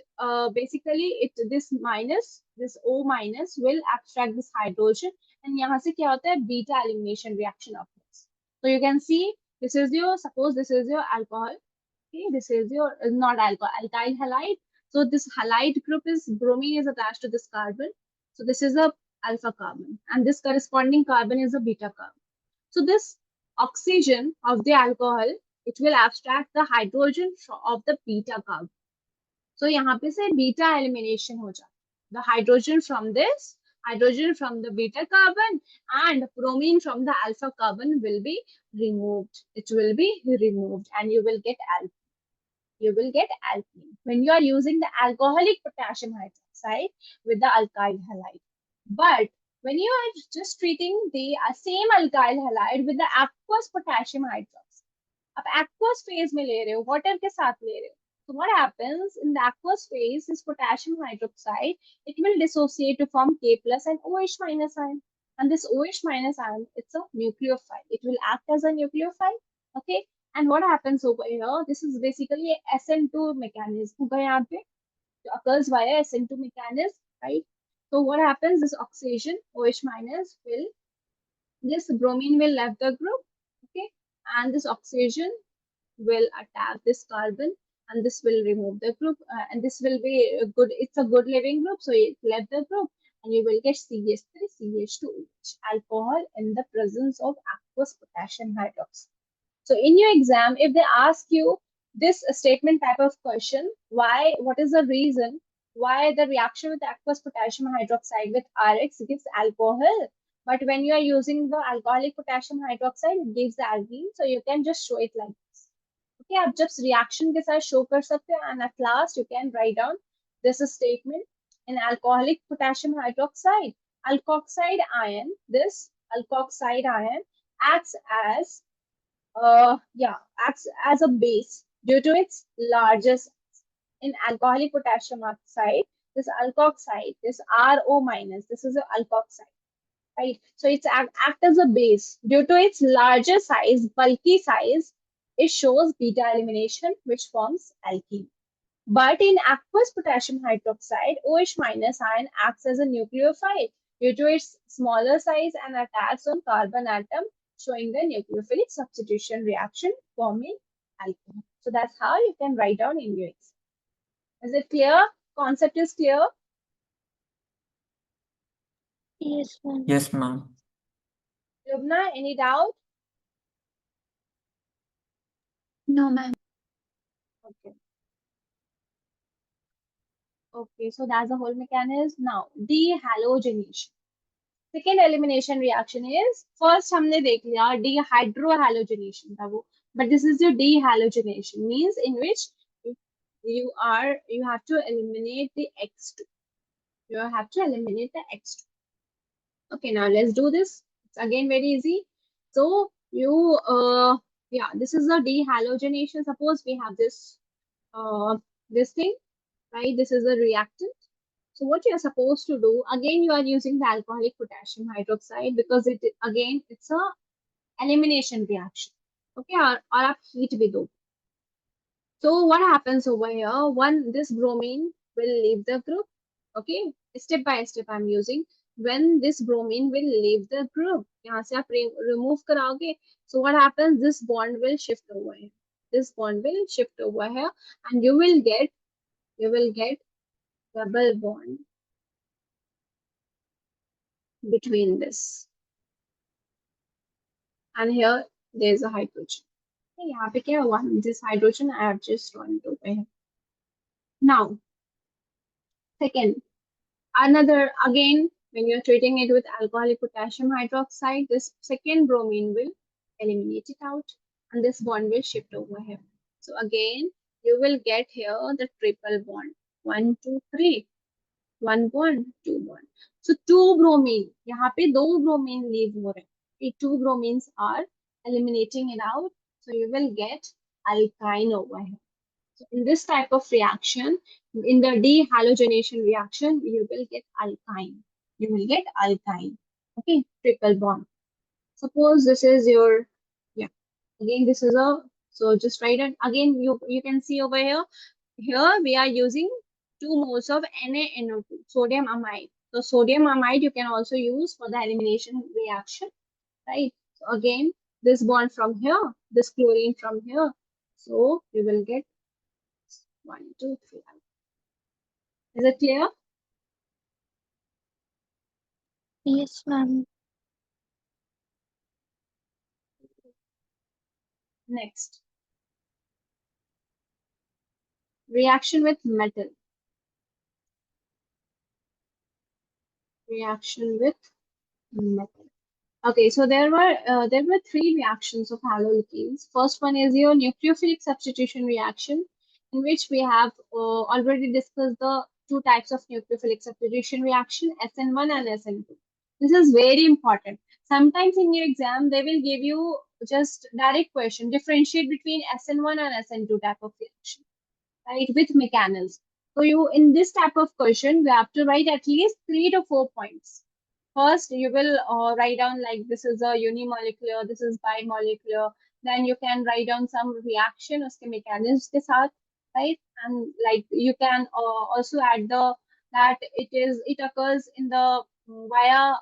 basically this minus, this O minus will abstract this hydrogen, and यहाँ से क्या होता है? Beta elimination reaction occurs. So you can see this is your, suppose this is your alcohol. Okay, this is your not alcohol, alkyl halide. So this halide group is bromine is attached to this carbon. So this is a alpha carbon, and this corresponding carbon is a beta carbon. So this oxygen of the alcohol, it will abstract the hydrogen of the beta carbon. So यहाँ पे से beta elimination हो जाता. The hydrogen from this, hydrogen from the beta carbon, and bromine from the alpha carbon will be removed. It will be removed, and you will get alpha. You will get alkene when you are using the alcoholic potassium hydroxide with the alkyl halide. But when you are just treating the same alkyl halide with the aqueous potassium hydroxide, आप aqueous phase में ले रहे हो, water के साथ ले रहे हो. So what happens in the aqueous phase is potassium hydroxide, it will dissociate to form K plus and OH minus ion. And this OH minus ion, it's a nucleophile. It will act as a nucleophile. Okay. And what happens over here? This is basically a SN2 mechanism होगा यहाँ पे, occurs via SN2 mechanism, right? So what happens? This oxygen OH minus will, this bromine will left the group, okay, and this oxygen will attack this carbon, and this will remove the group, and this will be a good. It's a good living group, so it left the group, and you will get CH3, CH2OH, alcohol in the presence of aqueous potassium hydroxide. So in your exam, if they ask you this statement type of question, why, what is the reason why the reaction with aqueous potassium hydroxide with Rx gives alcohol, but when you are using the alcoholic potassium hydroxide, it gives the alkene. So you can just show it like this. Okay, आप जब reaction के साथ show कर सकते हो, and at last you can write down this statement. In alcoholic potassium hydroxide, alkoxide ion, this alkoxide ion acts as acts as a base due to its larger size. In alcoholic potassium oxide, this alkoxide, this RO minus, this is an alkoxide, right? So it's act as a base due to its larger size, bulky size. It shows beta elimination, which forms alkene. But in aqueous potassium hydroxide, OH minus ion acts as a nucleophile due to its smaller size and attacks on carbon atom, showing the nucleophilic substitution reaction forming alcohol. So that's how you can write down in your exam. Is it clear? Concept is clear? Yes, ma'am. Yes, ma'am. Lubna, any doubt? No, ma'am. Okay. Okay, so that's the whole mechanism. Now, dehalogenation. Second elimination reaction is, first हमने देख लिया dehydrohalogenation था वो, but this is your dehalogenation, means in which you have to eliminate the X2. You have to eliminate the X2. Okay, now let's do this. It's again very easy. So you yeah, this is the dehalogenation. Suppose we have this this thing. right? This is a reactant. So what you are supposed to do, again, you are using the alcoholic potassium hydroxide because it's a elimination reaction. Okay, or आप heat भी दो. So what happens over here? One, this bromine will leave the group. Okay, step by step I'm using. When this bromine will leave the group, यहाँ से आप remove कराओगे. So what happens? This bond will shift over here. This bond will shift over here, and you will get double bond between this. And here there is a hydrogen. Okay, यहाँ पे क्या हुआ? This hydrogen I have just drawn it over here. Now, second. Another, again, when you're treating it with alcoholic potassium hydroxide, this second bromine will eliminate it out and this bond will shift over here. So again, you will get here the triple bond. 1, 2, 3. 1 bond, 2 bond. So 2 bromine. यहाँ पे 2 bromine leave हो रहे हैं. ये 2 bromines are eliminating it out. So you will get alkyne over here. So in this type of reaction, in the dehalogenation reaction, you will get alkyne. You will get alkyne. Okay, triple bond. Suppose this is your, yeah, again this is a, so just write it. Again, you can see over here, here we are using 2 moles of NaNO2, sodium amide. So sodium amide you can also use for the elimination reaction, right? So again, this bond from here, this chlorine from here. So you will get 1, 2, 3. Is it clear? Yes, ma'am. Next, reaction with metal. Reaction with metal. Okay, so there were 3 reactions of haloalkenes. First one is your nucleophilic substitution reaction, in which we have already discussed the 2 types of nucleophilic substitution reaction, SN1 and SN2. This is very important. Sometimes in your exam, they will give you just direct question, differentiate between SN1 and SN2 type of reaction, right, with mechanism. So you, in this type of question, we have to write at least 3 to 4 points. First, you will write down like this is a unimolecular, this is bimolecular. Then you can write down some reaction उसके mechanisms के साथ, right? And like you can also add the that it occurs in the via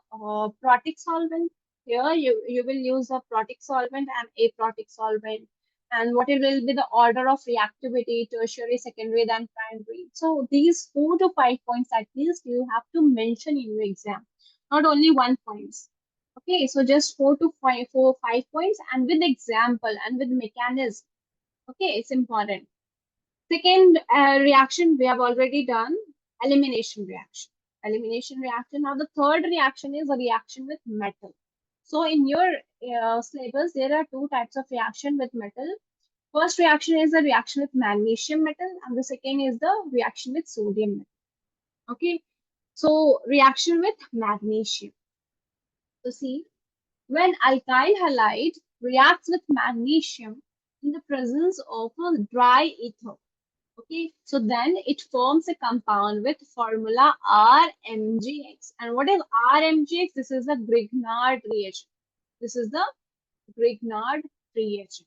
protic solvent. Here you will use a protic solvent and aprotic solvent. And what it will be the order of reactivity, tertiary, secondary, then primary. So these 4 to 5 points at least you have to mention in your exam, not only 1 points. Okay, so just 4 to 5 points and with example and with mechanism. Okay, it's important. Second reaction we have already done, elimination reaction. Elimination reaction. Now the third reaction is a reaction with metal. So in your syllabus, there are 2 types of reaction with metal. First reaction is the reaction with magnesium metal, and the second is the reaction with sodium metal. Okay, so reaction with magnesium. So see, when alkyl halide reacts with magnesium in the presence of a dry ether, okay, so then it forms a compound with formula RMgX. And what is RMgX? This is the Grignard reagent. This is the Grignard reagent.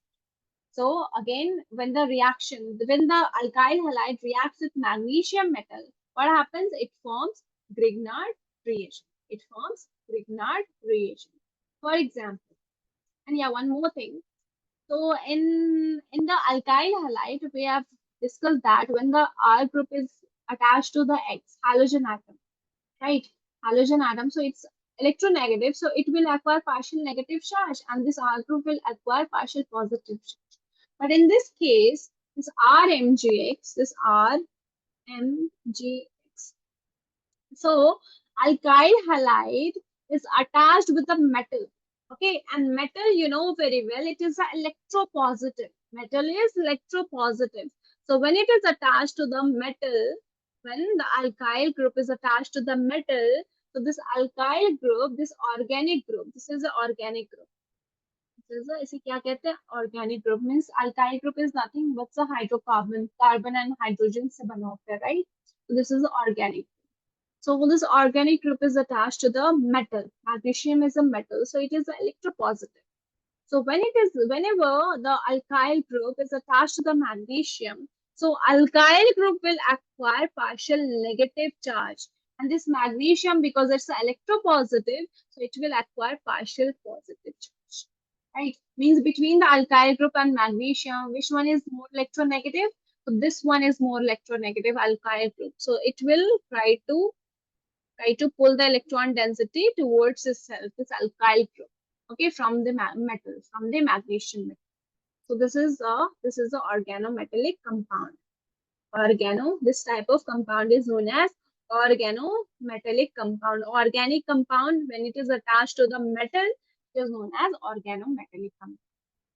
So again, when the alkyl halide reacts with magnesium metal, what happens? It forms Grignard reagent. It forms Grignard reagent. For example, and yeah, one more thing. So in the alkyl halide, we have discussed that when the R group is attached to the X halogen atom, right? Halogen atom, so it's electronegative, so it will acquire partial negative charge, and this R group will acquire partial positive charge. But in this case, this RMgX, so alkyl halide is attached with a metal. Okay, and metal, you know very well, it is a electropositive. Metal is electropositive. So when it is attached to the metal, when the alkyl group is attached to the metal, so this alkyl group, this organic group, this is the organic group. इसे क्या कहते हैं? Organic group means alkyl group is nothing but a hydrocarbon, carbon and hydrogen से बना होता है, right? This is organic. So this organic group is attached to the metal. Magnesium is a metal, so it is electropositive. So whenever the alkyl group is attached to the magnesium, so alkyl group will acquire partial negative charge. And this magnesium, because it's electropositive, so it will acquire partial positive charge. Right? Means between the alkyl group and magnesium, which one is more electronegative? So this one is more electronegative, alkyl group. So it will try to pull the electron density towards itself, this alkyl group, okay, from the metal, from the magnesium metal. So this is a organometallic compound. This type of compound is known as organometallic compound. Organic compound, when it is attached to the metal, it is known as organometallic compound.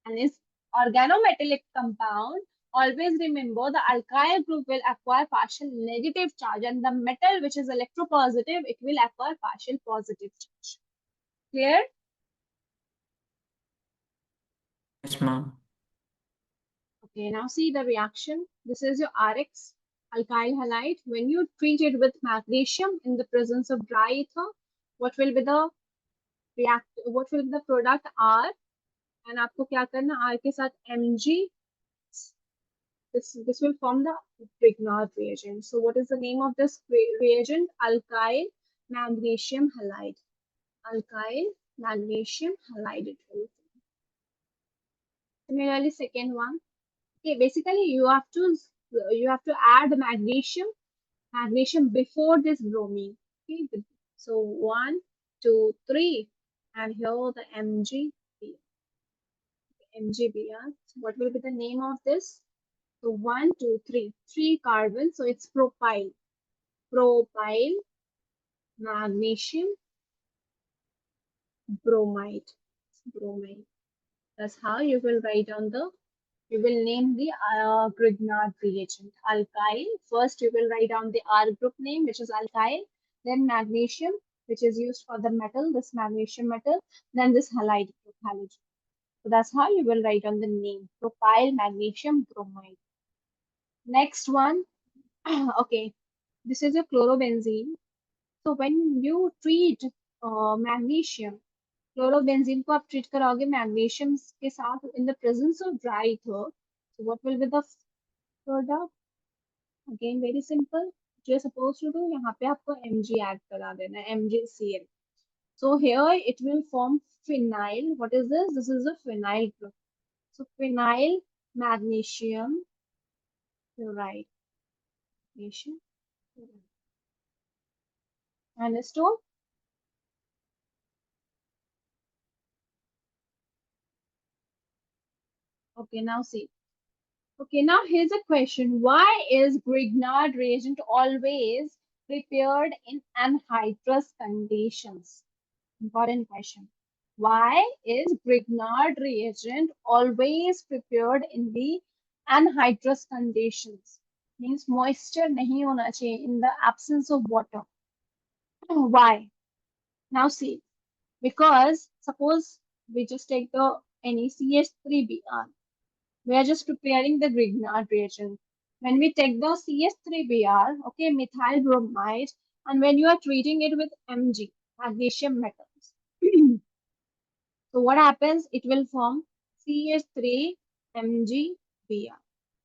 And this organometallic compound, always remember the alkyl group will acquire partial negative charge, and the metal which is electropositive, it will acquire partial positive charge. Clear? Yes, ma'am. Okay, now see the reaction. This is your RX, alkyl halide. When you treat it with magnesium in the presence of dry ether, what will be the what will be the product R? And आपको क्या करना, R के साथ Mg, this will form the Grignard reagent. So what is the name of this reagent? Alkyl magnesium halide. Alkyl magnesium halide. It will. Similarly, second one. Okay, basically you have to add magnesium before this bromine. Okay, so 1, 2, 3, and here the MgBr. So what will be the name of this? So 1, 2, 3, 3 carbons. So it's propyl. Propyl magnesium bromide. Bromide. That's how you will write on the. You will name the Grignard reagent. Alkyl. First, you will write down the R group name, which is alkyl. Then magnesium, which is used for the metal. This magnesium metal. Then this halide group, halogen. So that's how you will write on the name. Propyl magnesium bromide. Next one. Okay. This is a chlorobenzene. So when you treat magnesium, chlorobenzene को आप treat कराओगे magnesium के साथ in the presence of dry ether, so what will be the product? Again very simple. जो suppose to do, यहाँ पे आपको Mg add करा देना है, MgCl. So here it will form phenyl. What is this? This is a phenyl group. So phenyl magnesium chloride. Magnesium chloride. Understood? Okay, now see. Okay, now here's a question. Why is Grignard reagent always prepared in anhydrous conditions? Important question. Why is Grignard reagent always prepared in the anhydrous conditions? Means moisture nahi hona chahiye, in the absence of water. Why? Now see, because suppose we just take the NaCH3Br. We are just preparing the Grignard reagent. When we take the CH3Br, okay, methyl bromide, and when you are treating it with Mg, magnesium metals. So what happens? It will form CH3MgBr.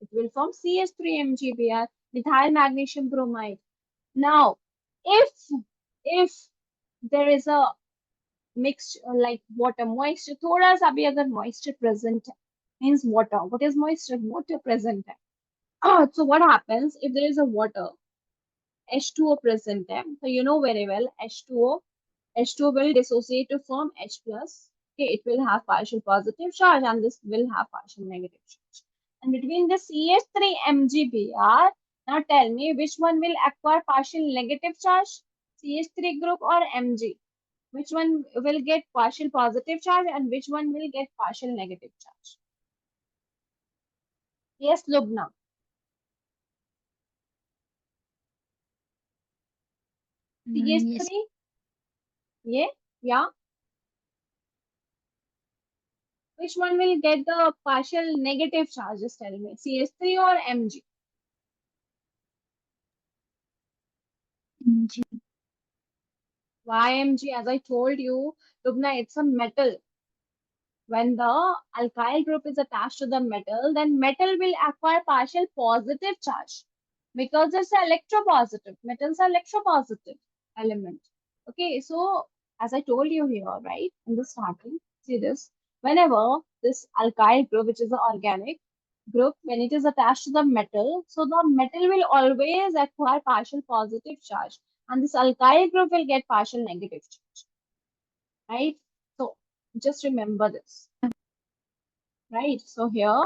It will form CH3MgBr, methyl magnesium bromide. Now, if there is a mixed like water, moisture, थोड़ा सा भी अगर moisture present है, means water. What is moisture? Water present है. So what happens if there is a water, H2O present है? So you know very well H2O will dissociate to form H plus. Okay, it will have partial positive charge and this will have partial negative charge. And between the CH3 MgBr, now tell me which one will acquire partial negative charge? CH3 group or Mg? Which one will get partial positive charge and which one will get partial negative charge? Yes, Lubna. Yes. CH3, yeah, yeah. Which one will get the partial negative charge? Just tell me, CH3 or Mg? Mg. Why Mg? As I told you, Lubna, it's a metal. When the alkyl group is attached to the metal, then metal will acquire partial positive charge because it's electropositive. Metals are electropositive element. Okay, so as I told you here, right, in the starting, see this. Whenever this alkyl group, which is an organic group, when it is attached to the metal, so the metal will always acquire partial positive charge, and this alkyl group will get partial negative charge, right? So just remember this, right? So here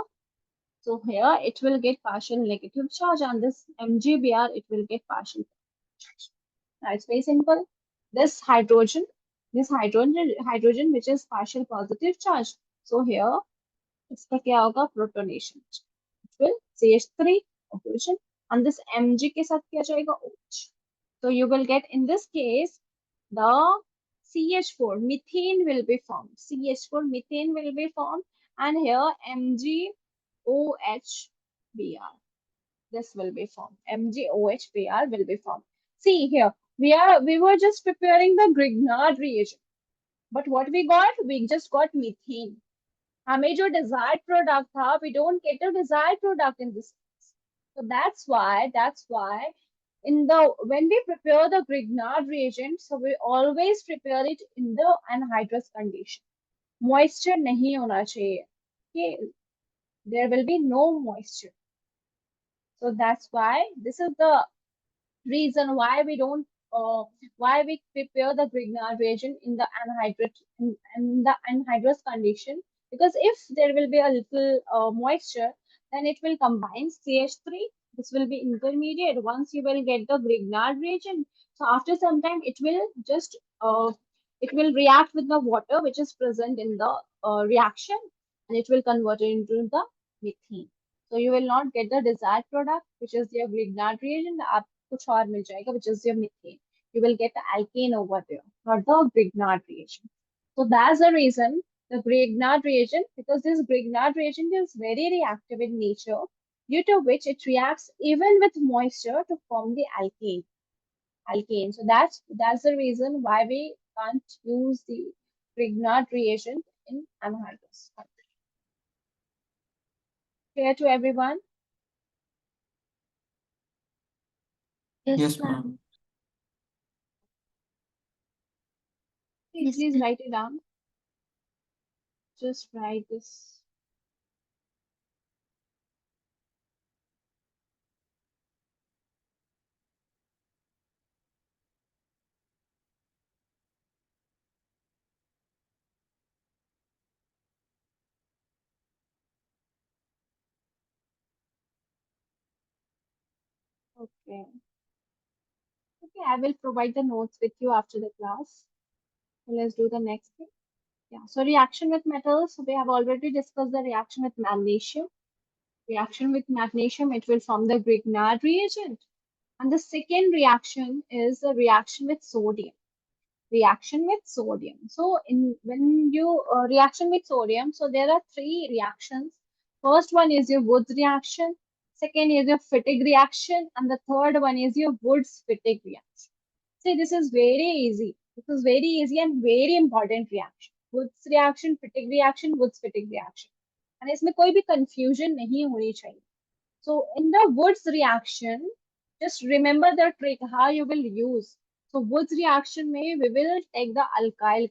it will get partial negative charge, and this MgBr it will get partial charge. Now it's very simple. This hydrogen, hydrogen which is partial positive charge. So here इसका क्या होगा protonation. It will CH3 hydrogen, and this Mg के साथ क्या जाएगा OH. So you will get in this case the CH4 methane will be formed. CH4 methane will be formed, and here MgOHBr. This will be formed. MgOHBr will be formed. See here, we were just preparing the Grignard reagent, but what we got? We just got methane. हमें जो desired product था, we don't get a desired product in this case. So that's why in the when we prepare the Grignard reagent, so we always prepare it in the anhydrous condition. Moisture नहीं होना चाहिए. Okay, there will be no moisture. So that's why this is the reason why we don't why we prepare the Grignard reagent in the in the anhydrous condition, because if there will be a little moisture, then it will combine CH3. This will be intermediate. Once you will get the Grignard reagent, so after some time it will react with the water which is present in the reaction, and it will convert it into the methane. So you will not get the desired product, which is your Grignard reagent. कुछ और मिल जाएगा, which is your methane. You will get the alkane over there, not the Grignard reagent. So that's the reason the Grignard reagent, because this Grignard reagent is very reactive in nature, due to which it reacts even with moisture to form the alkane. So that's the reason why we can't use the Grignard reagent in anhydrous. Clear to everyone? Yes, ma'am. ma'am. Yes, Please ma'am. write it down. Just write this. Okay. Okay, I will provide the notes with you after the class. So let's do the next thing. Yeah, so reaction with metals. So we have already discussed the reaction with magnesium. Reaction with magnesium, it will form the Grignard reagent. And the second reaction is the reaction with sodium. Reaction with sodium. So in when you reaction with sodium, so there are three reactions. First one is your Woods reaction. Second is your Fittig reaction, and the third one is your Woods-Fittig reaction. See, this is very easy. This is very easy and very important reaction. Woods reaction, Fittig reaction, Woods-Fittig reaction. And इसमें कोई भी confusion नहीं होनी चाहिए. So in the Woods reaction, just remember the trick how you will use. So Woods reaction may we will take the alkyl.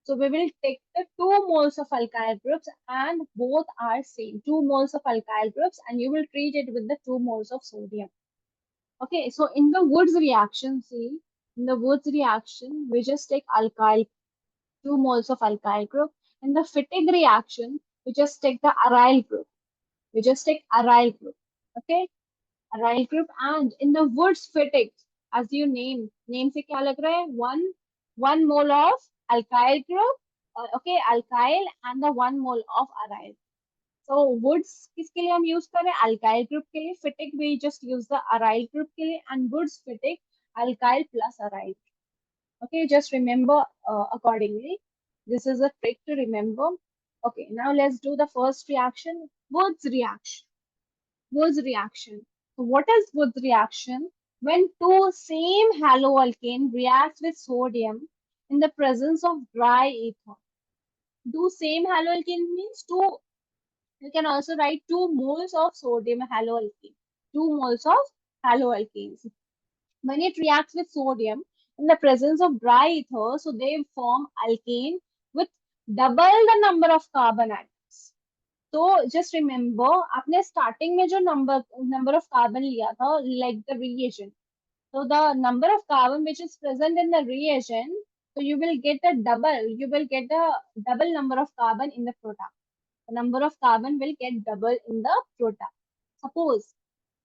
So we will take the 2 moles of alkyl groups, and both are same. 2 moles of alkyl groups, and you will treat it with the 2 moles of sodium. Okay, so in the Woods reaction, see, in the Woods reaction, we just take alkyl, 2 moles of alkyl group. In the Fittig reaction, we just take the aryl group. We just take aryl group. Okay, aryl group. And in the Woods Fittig, as you name से क्या लग रहा है? One mole of alkyl group. Okay, alkyl and the 1 mole of aryl. So Woods किसके लिए हम use कर रहे हैं? अल्काइल ग्रुप के लिए. Fittig we just use the aryl group के लिए, and Woods Fittig alkyl plus aryl. Okay, just remember accordingly. This is a trick to remember. Okay, now let's do the first reaction, Wood's reaction. Wood's reaction. So what is Wood's reaction? When two same haloalkane reacts with sodium in the presence of dry ether. Two same haloalkane means two. You can also write 2 moles of sodium haloalkane. 2 moles of haloalkanes. When it reacts with sodium in the presence of dry ether, so they form alkane with double the number of carbon atoms. तो just remember आपने starting में जो number of carbon लिया था like the reagent. So the number of carbon which is present in the reagent, so you will get a double. You will get a double number of carbon in the product. The number of carbon will get double in the product. Suppose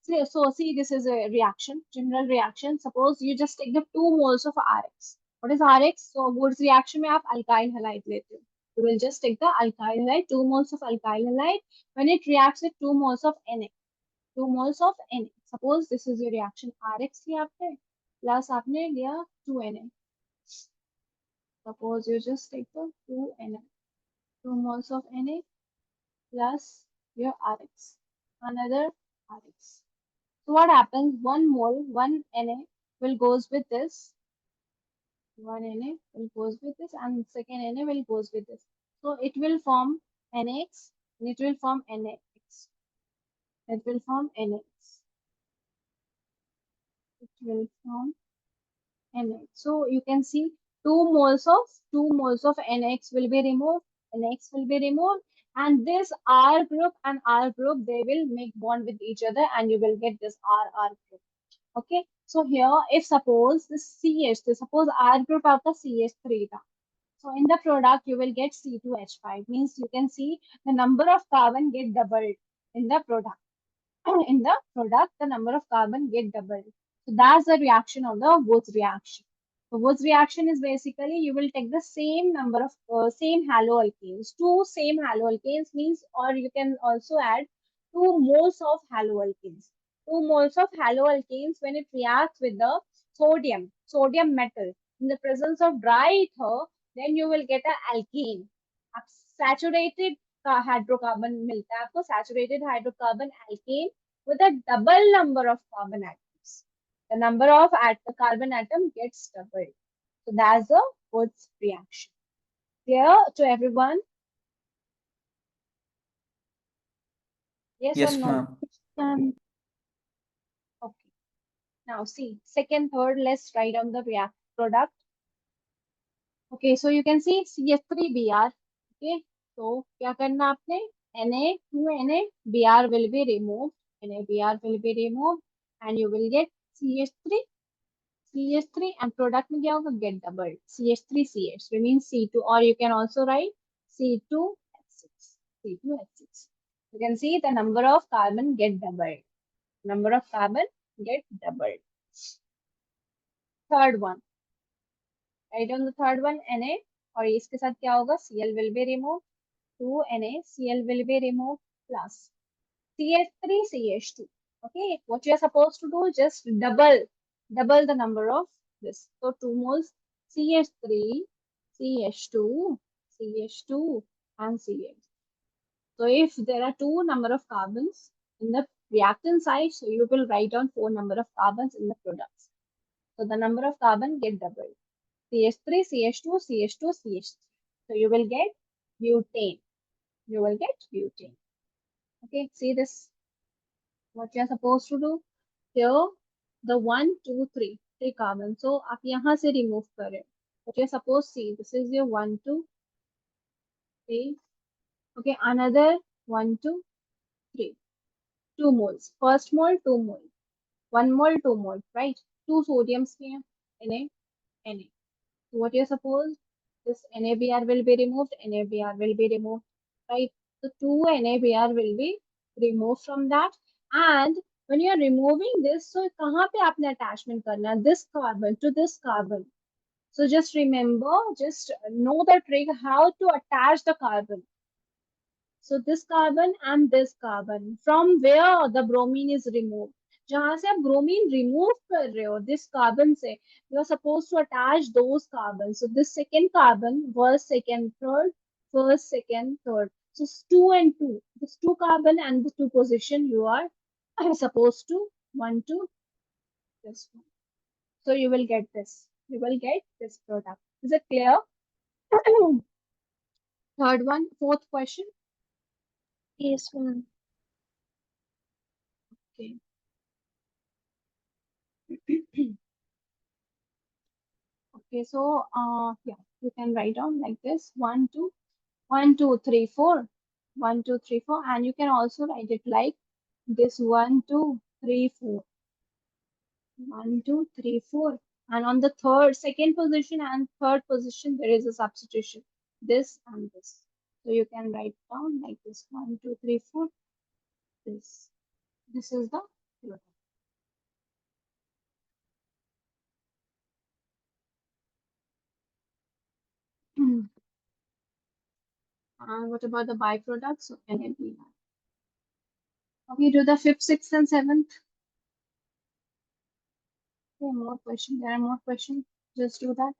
so see this is a reaction, general reaction. Suppose you just take the 2 moles of Rx. What is Rx? So Woods reaction में आप alkyl halide लेते हो. You will just take the alkyl halide, 2 moles of alkyl halide. When it reacts with 2 moles of Na, 2 moles of Na. Suppose this is your reaction. Rx लिया आपने plus आपने लिया 2Na. Suppose you just take the 2Na, 2 moles of Na plus your Rx, another Rx. So what happens? 1 mole, 1Na will goes with this. 1Na will goes with this, and second Na will goes with this. So it will form NX, and it will form NX. It will form NX. It will form NX. So you can see 2 moles of NX will be removed. NX will be removed, and this R group and R group they will make bond with each other, and you will get this RR group. Okay, so here if suppose this suppose R group of the CH3 था. So in the product you will get C2H5, means you can see the number of carbon get doubled in the product. In the product the number of carbon get doubled. So that's the reaction of the Woods reaction. So Woods reaction is basically you will take the same number of same haloalkanes. Two same haloalkanes means, or you can also add 2 moles of haloalkanes. 2 moles of haloalkanes when it reacts with the sodium metal in the presence of dry ether, then you will get a alkene. अब saturated का hydrocarbon मिलता है आपको, saturated hydrocarbon alkane with a double number of carbon atoms. The number of the carbon atom gets doubled. So that's the Woods reaction. Clear to everyone? Yes or Yes, no? ma'am. Okay. Now see, second, third, let's write down the react product. Okay, so you can see CH3Br. Okay, so क्या करना आपने? Na, 2Na, Br will be removed. NaBr will be removed, and you will get CH3, CH3, and product में क्या होगा? Get doubled. CH3CH remains C2, or you can also write C2H6. C2H6. You can see the number of carbon get doubled. Number of carbon get doubled. Third one. Write down the third one, Na, और इसके साथ क्या होगा? Cl will be removed. 2Na, Cl will be removed plus CH3, CH2. Okay, what you are supposed to do, just double the number of this. So 2 moles CH3, CH2, CH2, and CH. So if there are 2 number of carbons in the reactant side, so you will write down 4 number of carbons in the products. So the number of carbon get doubled. CH3, CH2, CH2, CH3. So you will get butane. You will get butane. Okay, see this, what you are supposed to do here, the 1, 2, 3 carbon. So आप यहाँ से remove करें. What you are supposed to see, this is your 1, 2, 3. Okay, another 1, 2, 3. 2 moles. First mole, 2 mole. 1 mole, 2 mole, right? 2 sodiums here, Na, Na. So what you suppose? This NaBr will be removed, NaBr will be removed, right? So 2 NaBr will be removed from that. And when you are removing this, so कहाँ पे आपने attachment करना है? This carbon to this carbon. So just remember, just know the trick how to attach the carbon. So this carbon and this carbon, from where the bromine is removed. जहाँ से आप bromine remove कर रहे हो this carbon से, you are supposed to attach those carbons. So this second carbon, first, second, third, first, second, third. So it's 2 and 2. This 2 carbon and the 2 position you are supposed to 1 to this one. So you will get this. You will get this product. Is it clear? Third one, fourth question. Yes, ma'am. Okay. Okay, so yeah, you can write down like this: 1, 2, 1, 2, 3, 4, 1, 2, 3, 4, and you can also write it like this: 1, 2, 3, 4, 1, 2, 3, 4. And on the second position and third position, there is a substitution: this and this. So you can write down like this: 1, 2, 3, 4. This. This is the product. And what about the byproducts? So NAD. Okay, do the fifth, sixth, and seventh. Okay, more questions. There are more questions. Just do that.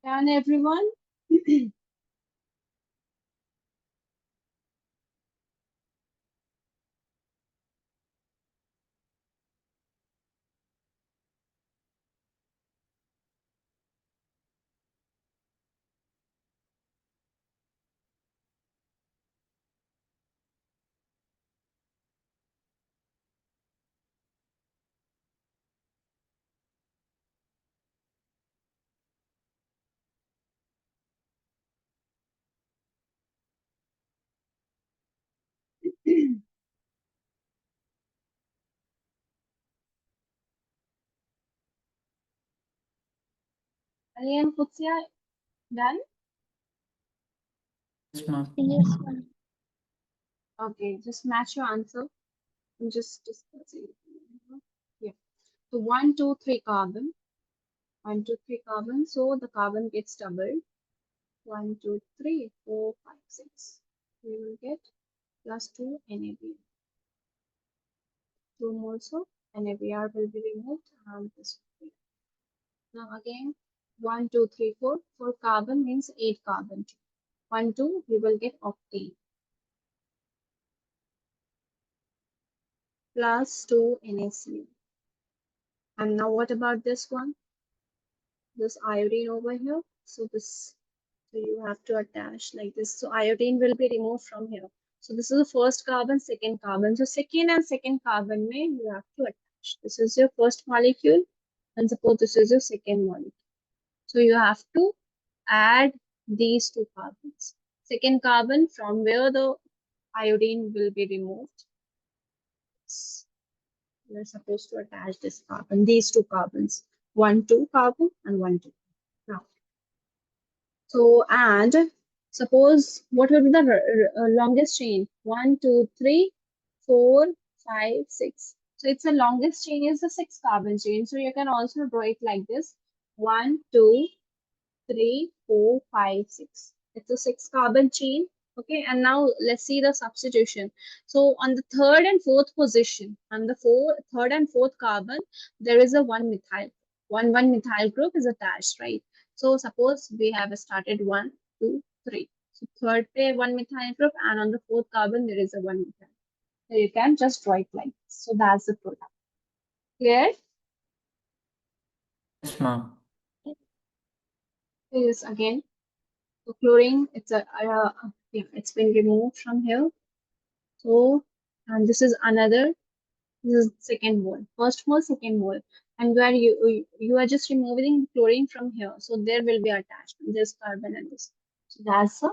Done, everyone? Ali and Futsia, done? Yes, ma'am. Yes, ma'am. Okay, just match your answer. I'm just discussing. Yeah. So 1, 2, 3 carbon. 1, 2, 3 carbon. So the carbon gets doubled. 1, 2, 3, 4, 5, 6. We will get plus 2 NAB. 2 moles of NABR will be removed and this will be. Now again, 1, 2, 3, 4. 4 carbon means 8 carbon. 1, 2, you will get octane plus 2 NaCl. And now what about this one? This iodine over here. So you have to attach like this. So iodine will be removed from here. So this is the first carbon, second carbon. So second and second carbon may you have to attach. This is your first molecule, and suppose this is your second molecule. So you have to add these two carbons. Second carbon from where the iodine will be removed. We're supposed to attach this carbon, these two carbons, 1, 2 carbon and 1, 2. Now, so and suppose what will be the longest chain? 1, 2, 3, 4, 5, 6. So it's the longest chain is the 6 carbon chain. So you can also draw it like this: 1, 2, 3, 4, 5, 6. It's a 6 carbon chain. Okay, and now let's see the substitution. So on the third and fourth position, on the third and fourth carbon, there is a 1 methyl. 1 methyl group is attached, right? So suppose we have started 1, 2, 3. So third pair 1 methyl group, and on the fourth carbon there is a 1 methyl. So you can just draw it like this. So that's the product. Clear? Yes, ma'am. Is again. So chlorine, yeah, it's been removed from here. So, and this is another, this is second mole, first mole, second mole, and where you are just removing chlorine from here. So there will be attachment, this carbon and this. So that's a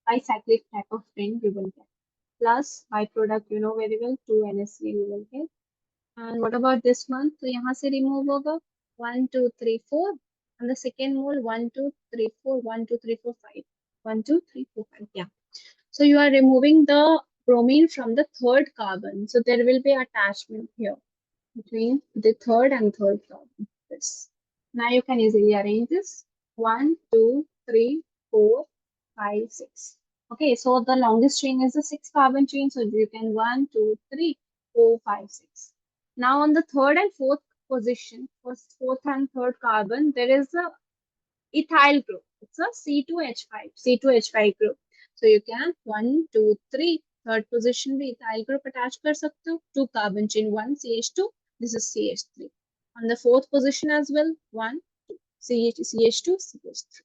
bicyclic type of ring you will get. Plus byproduct, you know very well, 2 NaCl you will get. And what about this one? So यहाँ से remove होगा 1, 2, 3, 4. And the second mole 1, 2, 3, 4, 1, 2, 3, 4, 5. 1, 2, 3, 4, 5. Yeah. So you are removing the bromine from the third carbon. So there will be attachment here between the third and third carbon. This. Now you can easily arrange this. 1, 2, 3, 4, 5, 6. Okay, so the longest chain is the 6 carbon chain. So you can 1, 2, 3, 4, 5, 6. Now on the third and fourth position, fourth and third carbon, there is a ethyl group. It's a C2H5 group. So you can 1, 2, 3, third position में ethyl group attach कर सकते हो. 2 carbon chain, 1 CH2, this is CH3. On the fourth position as well, 1, 2, CH2, CH3.